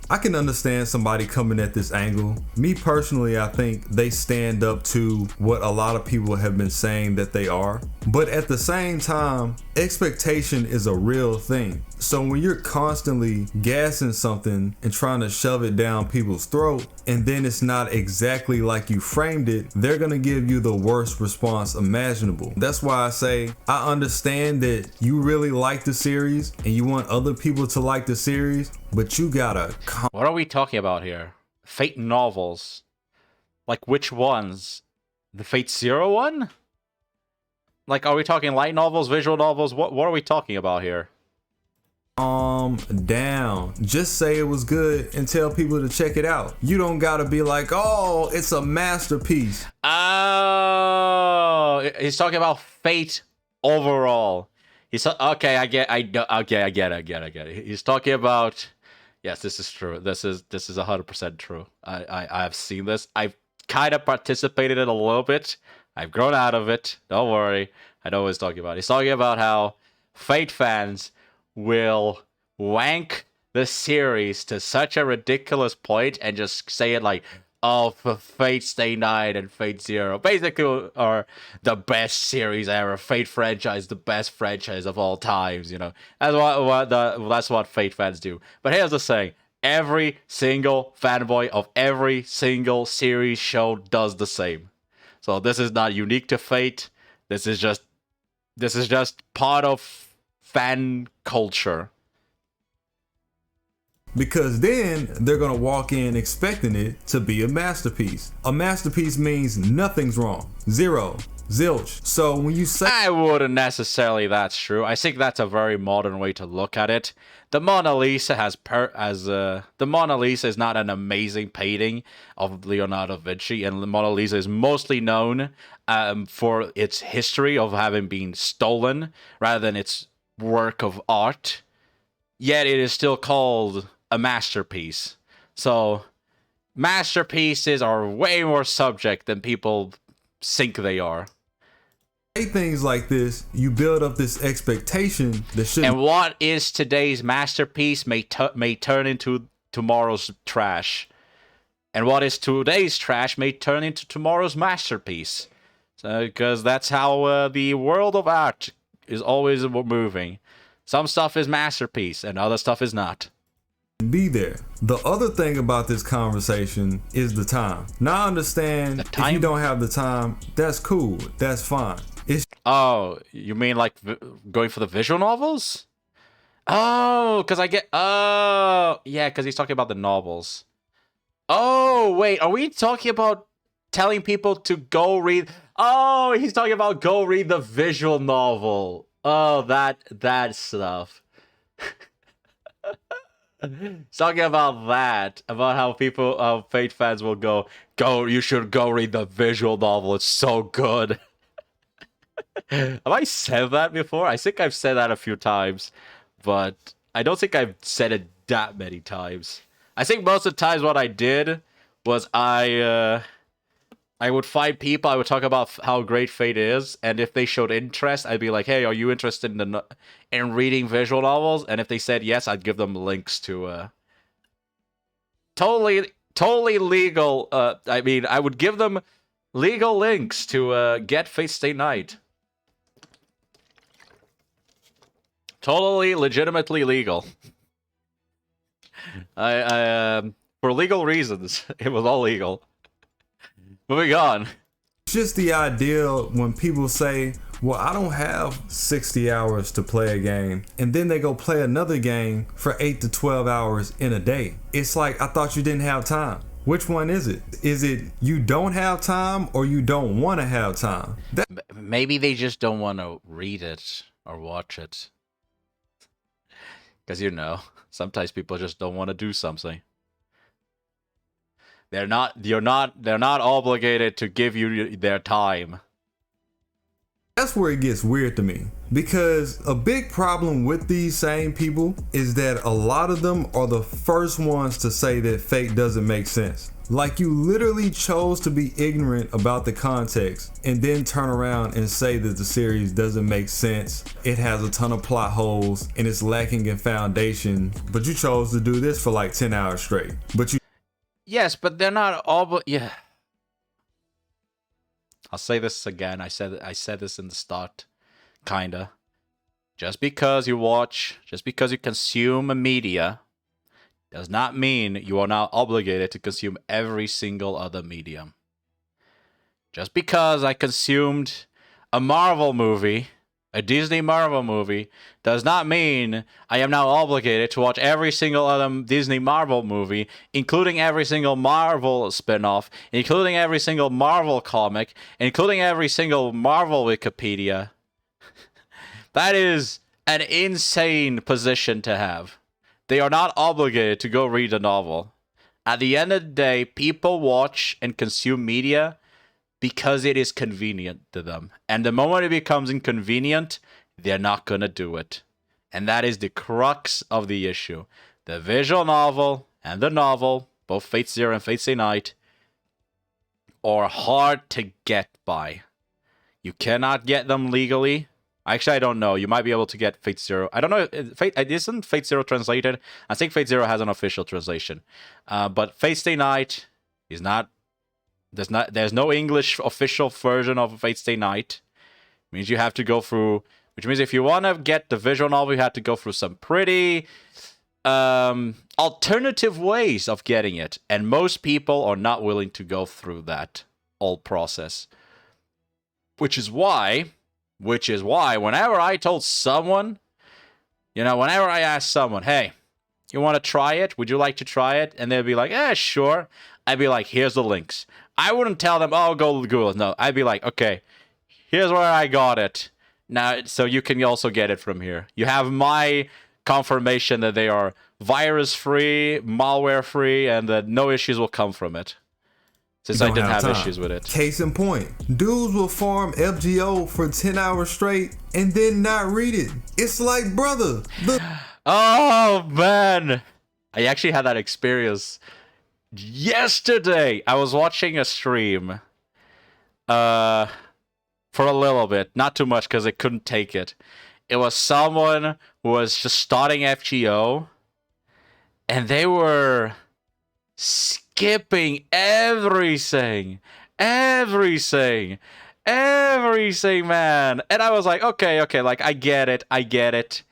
I can understand somebody coming at this angle. Me personally, I think they stand up to what a lot of people have been saying that they are. But at the same time, expectation is a real thing. So when you're constantly gassing something and trying to shove it down people's throat, and then it's not exactly like you framed it, they're gonna give you the worst response imaginable. That's why I say I understand that you really like the series and you want other people to like the series, but you gotta... What are we talking about here? Fate novels? Like which ones? The Fate Zero one? Like, are we talking light novels, visual novels? What are we talking about here? Down. Just say it was good and tell people to check it out. You don't gotta be like, oh, it's a masterpiece. Oh, he's talking about Fate overall. Okay, I get it. He's talking about. Yes, this is true. This is 100% true. I've seen this. I've kind of participated in it a little bit. I've grown out of it. Don't worry. I know what he's talking about. He's talking about how Fate fans will wank the series to such a ridiculous point and just say it like, oh, for Fate Stay Night and Fate Zero basically are the best series ever. Fate franchise, the best franchise of all times. You know, that's what Fate fans do. But here's the thing: every single fanboy of every single series show does the same. So this is not unique to Fate. This is just part of fan culture. Because then they're gonna walk in expecting it to be a masterpiece. A masterpiece means nothing's wrong. Zero. Zilch. So when you say, I wouldn't necessarily. That's true. I think that's a very modern way to look at it. The Mona Lisa the Mona Lisa is not an amazing painting of Leonardo da Vinci, and the Mona Lisa is mostly known for its history of having been stolen rather than its work of art. Yet it is still called a masterpiece. So masterpieces are way more subject than people think they are. Say things like this, you build up this expectation that should. And what is today's masterpiece may turn into tomorrow's trash, and what is today's trash may turn into tomorrow's masterpiece. So, because that's how the world of art is always moving. Some stuff is masterpiece, and other stuff is not. Be there. The other thing about this conversation is the time. Now I understand if you don't have the time, that's cool. That's fine. Oh, you mean like going for the visual novels? Oh, because yeah, because he's talking about the novels. Oh, wait, are we talking about telling people to go read? Oh, he's talking about go read the visual novel. Oh, that stuff. He's talking about that, about how Fate fans will go, you should go read the visual novel. It's so good. Have I said that before? I think I've said that a few times, but I don't think I've said it that many times. I think most of the times what I did was I would find people, I would talk about how great Fate is, and if they showed interest, I'd be like, hey, are you interested in reading visual novels? And if they said yes, I'd give them links to totally legal, I would give them legal links to get Fate Stay Night. Totally legitimately legal. For legal reasons, it was all legal. Moving on. It's just the idea when people say, well, I don't have 60 hours to play a game, and then they go play another game for 8 to 12 hours in a day. It's like, I thought you didn't have time. Which one is it? Is it you don't have time or you don't want to have time? Maybe they just don't want to read it or watch it. Because, sometimes people just don't want to do something. They're not obligated to give you their time. That's where it gets weird to me, because a big problem with these same people is that a lot of them are the first ones to say that Fate doesn't make sense. Like, you literally chose to be ignorant about the context and then turn around and say that the series doesn't make sense, it has a ton of plot holes, and it's lacking in foundation, but you chose to do this for like 10 hours straight. Yes, but they're not all. Yeah. I'll say this again. I said this in the start, kinda. Just because you consume a media, does not mean you are now obligated to consume every single other medium. Just because I consumed a Marvel movie, a Disney Marvel movie, does not mean I am now obligated to watch every single other Disney Marvel movie, including every single Marvel spin-off, including every single Marvel comic, including every single Marvel Wikipedia. That is an insane position to have. They are not obligated to go read a novel. At the end of the day, people watch and consume media because it is convenient to them. And the moment it becomes inconvenient, they're not going to do it. And that is the crux of the issue. The visual novel and the novel, both Fate Zero and Fate Stay Night, are hard to get by. You cannot get them legally. Actually, I don't know. You might be able to get Fate Zero. I don't know. Isn't Fate Zero translated? I think Fate Zero has an official translation. But Fate Stay Night is not. There's no English official version of Fate Stay Night. It means you have to go through. Which means if you want to get the visual novel, you have to go through some pretty alternative ways of getting it. And most people are not willing to go through that whole process. Which is why, whenever I told someone, whenever I ask someone, hey, you want to try it? Would you like to try it? And they'd be like, sure. I'd be like, here's the links. I wouldn't tell them, oh, go to Google. No, I'd be like, okay, here's where I got it. Now, so you can also get it from here. You have my confirmation that they are virus-free, malware-free, and that no issues will come from it. Since I didn't have issues with it. Case in point, dudes will farm FGO for 10 hours straight and then not read it. It's like, brother. Oh, man. I actually had that experience yesterday. I was watching a stream for a little bit. Not too much because I couldn't take it. It was someone who was just starting FGO and they were skipping everything, man. And I was like, okay, like, I get it.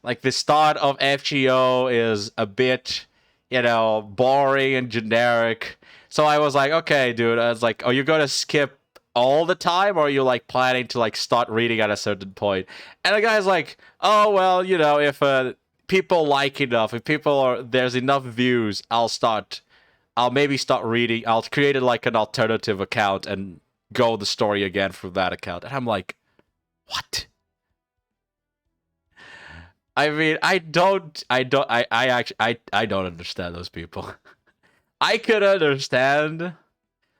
Like, the start of FGO is a bit, boring and generic. So I was like, okay, dude. I was like, are you going to skip all the time, or are you, like, planning to, like, start reading at a certain point? And the guy's like, oh, well, if people like enough, if there's enough views, I'll maybe start reading. I'll create like an alternative account and go the story again from that account. And I'm like, what? I mean, I don't understand those people. I could understand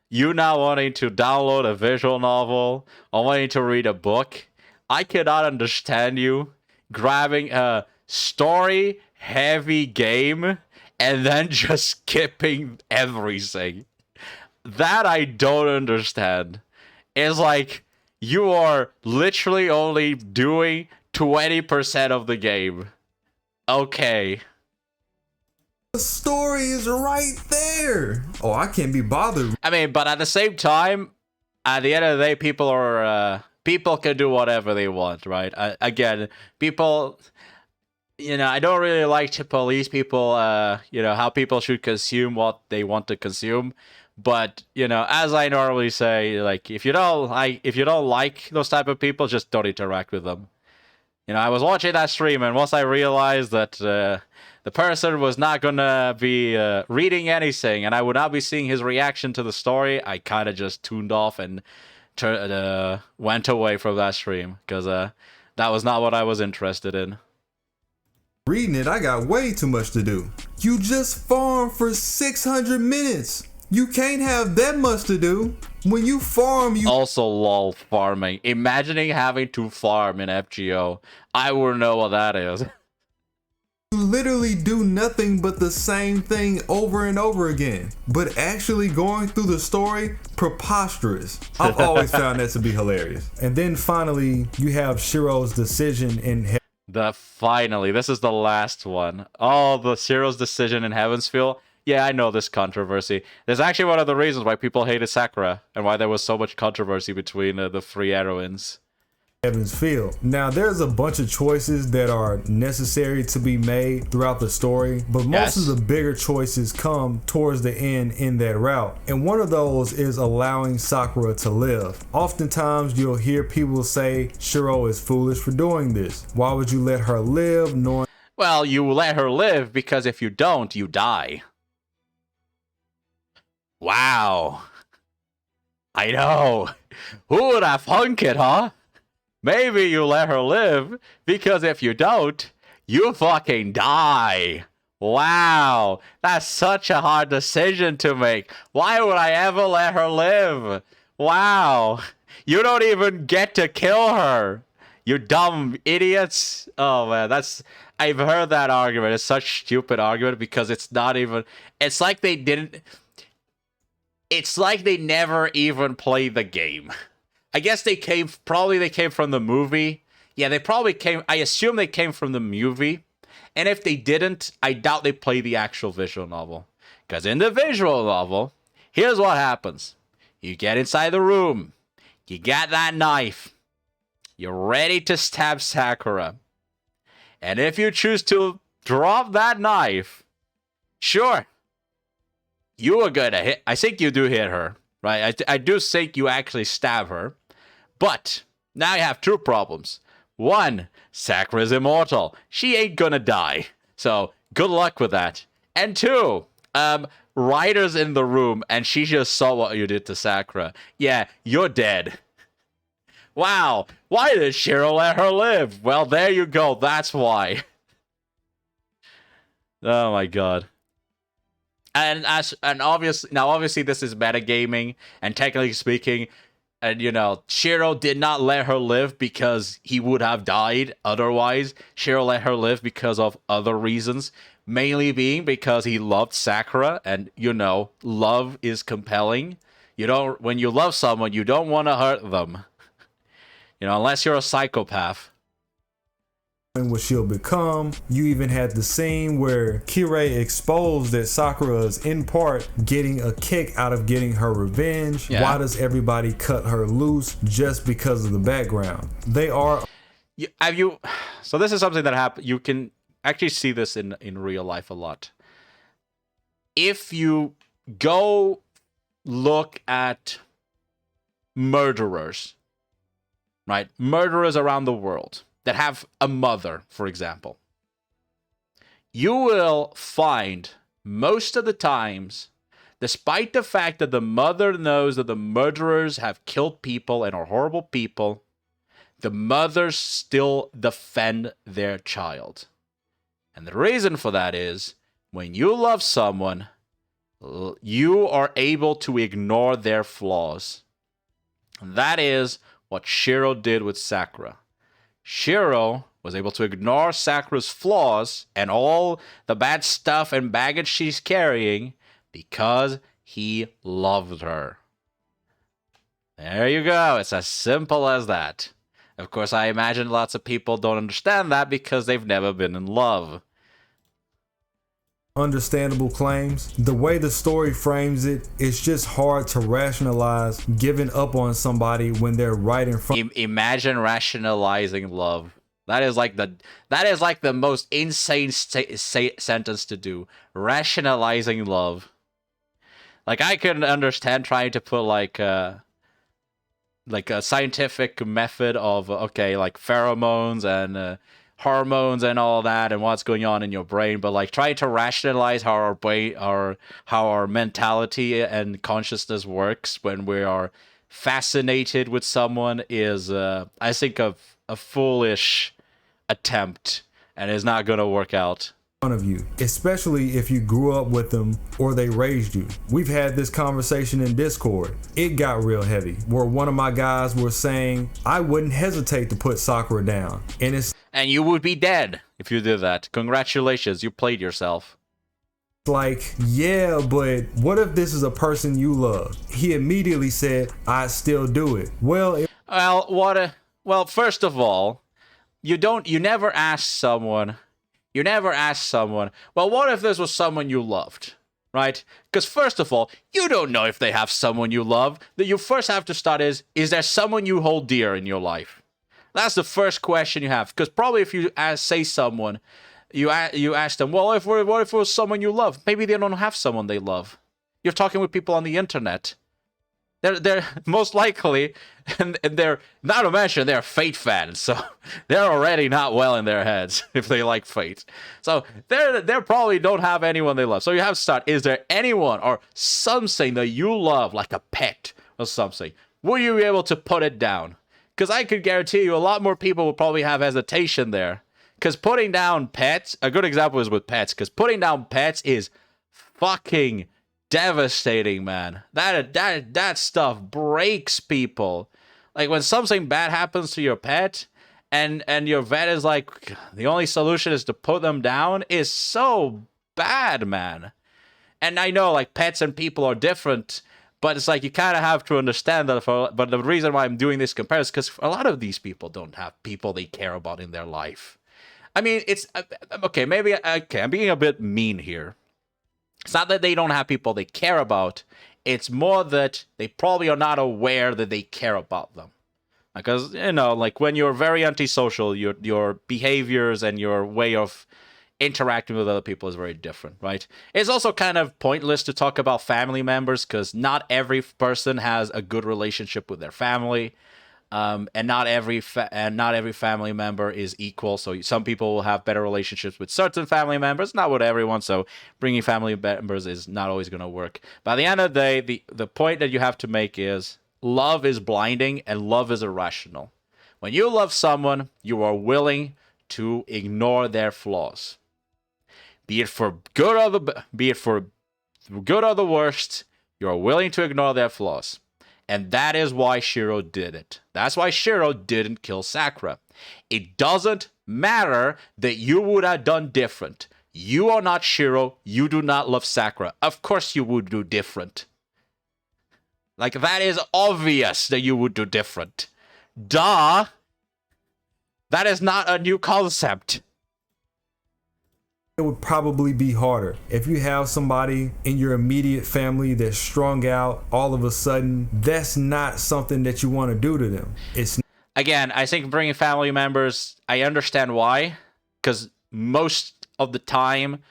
you now wanting to download a visual novel or wanting to read a book. I cannot understand you grabbing a story-heavy game and then just skipping everything. That I don't understand. It's like you are literally only doing 20% of the game. Okay. The story is right there. Oh, I can't be bothered. I mean, but at the same time, at the end of the day, people can do whatever they want, right? Again, people... I don't really like to police people, how people should consume what they want to consume. But, as I normally say, like, if you don't like those type of people, just don't interact with them. I was watching that stream, and once I realized that the person was not gonna be reading anything, and I would not be seeing his reaction to the story, I kind of just tuned off and went away from that stream, because that was not what I was interested in. Reading it, I got way too much to do. You just farm for 600 minutes. You can't have that much to do. When you farm, you... Also, lol, farming. Imagining having to farm in FGO. I wouldn't know what that is. You literally do nothing but the same thing over and over again. But actually going through the story, preposterous. I've always found that to be hilarious. And then finally, you have Shiro's decision in... Finally, this is the last one. Oh, the Shiro's decision in Heaven's Feel. Yeah, I know this controversy. There's actually one of the reasons why people hated Sakura and why there was so much controversy between the three heroines. Heaven's Feel. Now, there's a bunch of choices that are necessary to be made throughout the story, but most of the bigger choices come towards the end in that route. And one of those is allowing Sakura to live. Oftentimes, you'll hear people say Shiro is foolish for doing this. Why would you let her live knowing... Well, you let her live because if you don't, you die. Wow. I know. Who would have thunk it, huh? maybe you let her live, because if you don't, you fucking die. Wow, that's such a hard decision to make. Why would I ever let her live? Wow, you don't even get to kill her. You dumb idiots. Oh man, I've heard that argument. It's such a stupid argument because it's not even, it's like they didn't, it's like they never even played the game. I guess they came from the movie. Yeah, they probably came, I assume they came from the movie. And if they didn't, I doubt they played the actual visual novel. Because in the visual novel, here's what happens. You get inside the room. You got that knife. You're ready to stab Sakura. And if you choose to drop that knife, sure, you are going to hit. I think you do hit her, right? I do think you actually stab her. But now you have two problems. One, Sakura's immortal. She ain't gonna die. So, good luck with that. And two, Ryder's in the room and she just saw what you did to Sakura. Yeah, you're dead. Wow, why did Shiro let her live? Well, there you go, that's why. Oh my god. And obviously this is metagaming, and technically speaking, and, you know, Shiro did not let her live because he would have died otherwise. Shiro let her live because of other reasons. Mainly being because he loved Sakura. And, you know, love is compelling. When you love someone, you don't want to hurt them. You know, unless you're a psychopath. And what she'll become. You even had the scene where Kirei exposed that Sakura is in part getting a kick out of getting her revenge. Yeah. Why does everybody cut her loose just because of the background? They are. So this is something that happened. You can actually see this in real life a lot. If you go look at murderers, right? Murderers around the world that have a mother, for example, you will find most of the times, despite the fact that the mother knows that the murderers have killed people and are horrible people, the mothers still defend their child. And the reason for that is, when you love someone, you are able to ignore their flaws. And that is what Shiro did with Sakura. Shiro was able to ignore Sakura's flaws and all the bad stuff and baggage she's carrying because he loved her. There you go. It's as simple as that. Of course, I imagine lots of people don't understand that because they've never been in love. Understandable claims. The way the story frames it, it's just hard to rationalize giving up on somebody when they're right in front. Imagine rationalizing love. That is like the most insane sentence to do. Rationalizing love. Like, I can understand trying to put like a scientific method of like pheromones and hormones and all that and what's going on in your brain, but like trying to rationalize how our brain how our mentality and consciousness works when we are fascinated with someone is I think a foolish attempt, and is not going to work out. Of you, especially if you grew up with them or they raised you. We've had this conversation in Discord. It got real heavy, where one of my guys were saying I wouldn't hesitate to put Sakura down, and you would be dead if you did that. Congratulations, you played yourself. Like, yeah, but what if this is a person you love? He immediately said, I'd still do it. Well, first of all, you never ask someone, well, what if this was someone you loved, right? Because first of all, you don't know if they have someone you love. That you first have to start is there someone you hold dear in your life? That's the first question you have. Because probably if you say someone, you ask them, well, what if it was someone you love? Maybe they don't have someone they love. You're talking with people on the internet. They're most likely, and they're, not to mention, they're Fate fans, so they're already not well in their heads if they like Fate. So they probably don't have anyone they love. So you have to start, is there anyone or something that you love, like a pet or something? Will you be able to put it down? Because I could guarantee you a lot more people will probably have hesitation there. Because putting down pets, a good example is with pets, because putting down pets is fucking devastating, man. That stuff breaks people. Like when something bad happens to your pet, and your vet is like, the only solution is to put them down, is so bad, man. And I know, like, pets and people are different, but it's like you kind of have to understand that. But the reason why I'm doing this comparison is because a lot of these people don't have people they care about in their life. I mean, it's okay. Maybe I'm being a bit mean here. It's not that they don't have people they care about. It's more that they probably are not aware that they care about them. Because, you know, like when you're very antisocial, your behaviors and your way of interacting with other people is very different, right? It's also kind of pointless to talk about family members because not every person has a good relationship with their family. And not every family member is equal. So some people will have better relationships with certain family members, not with everyone. So bringing family members is not always going to work. By the end of the day, the point that you have to make is love is blinding and love is irrational. When you love someone, you are willing to ignore their flaws, be it for good or the worst. You are willing to ignore their flaws. And that is why Shiro did it. That's why Shiro didn't kill Sakura. It doesn't matter that you would have done different. You are not Shiro. You do not love Sakura. Of course you would do different. Like, that is obvious that you would do different. Duh! That is not a new concept. It would probably be harder if you have somebody in your immediate family that's strung out all of a sudden. That's not something that you want to do to them. It's again, I think bringing family members, I understand why, because most of the time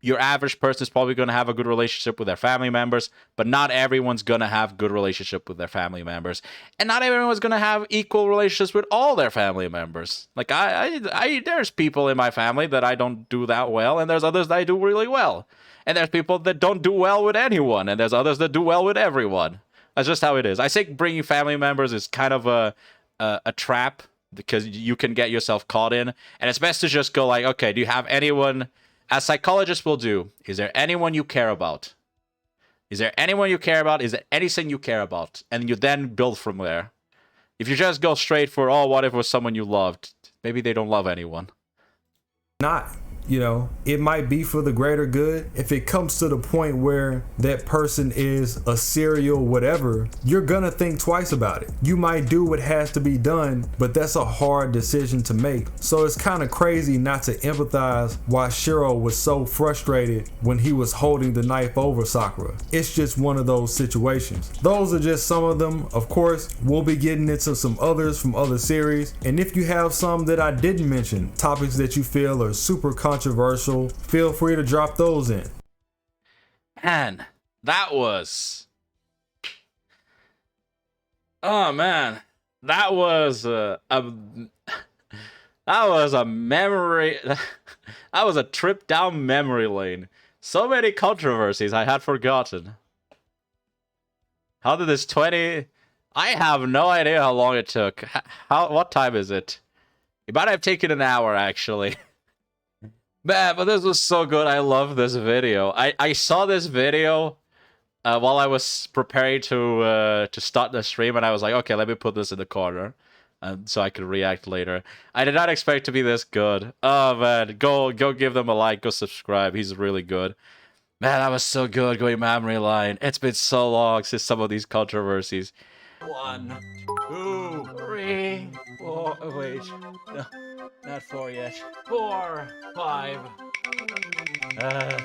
your average person is probably going to have a good relationship with their family members, but not everyone's going to have good relationship with their family members. And not everyone's going to have equal relationships with all their family members. Like, there's people in my family that I don't do that well, and there's others that I do really well. And there's people that don't do well with anyone, and there's others that do well with everyone. That's just how it is. I think bringing family members is kind of a trap, because you can get yourself caught in. And it's best to just go like, okay, do you have anyone... As psychologists will do, is there anyone you care about? Is there anyone you care about? Is there anything you care about? And you then build from there. If you just go straight for, oh, what if it was someone you loved? Maybe they don't love anyone. not. You know, it might be for the greater good. If it comes to the point where that person is a serial whatever, you're gonna think twice about it. You might do what has to be done, but that's a hard decision to make. So it's kind of crazy not to empathize why Shiro was so frustrated when he was holding the knife over Sakura. It's just one of those situations. Those are just some of them. Of course, we'll be getting into some others from other series. And if you have some that I didn't mention, topics that you feel are super controversial, feel free to drop those in. Man, that was... Oh man, that was a memory. That was a trip down memory lane. So many controversies I had forgotten. How did this 20... I have no idea how long it took. What time is it? It might have taken an hour, actually. Man, but this was so good. I love this video. I saw this video while I was preparing to start the stream, and I was like, okay, let me put this in the corner, so I could react later. I did not expect to be this good. Oh man, go give them a like, go subscribe. He's really good. Man, that was so good going memory line. It's been so long since some of these controversies. 1, 2, 3, 4. Oh, wait, no, not 4 yet. 4, 5.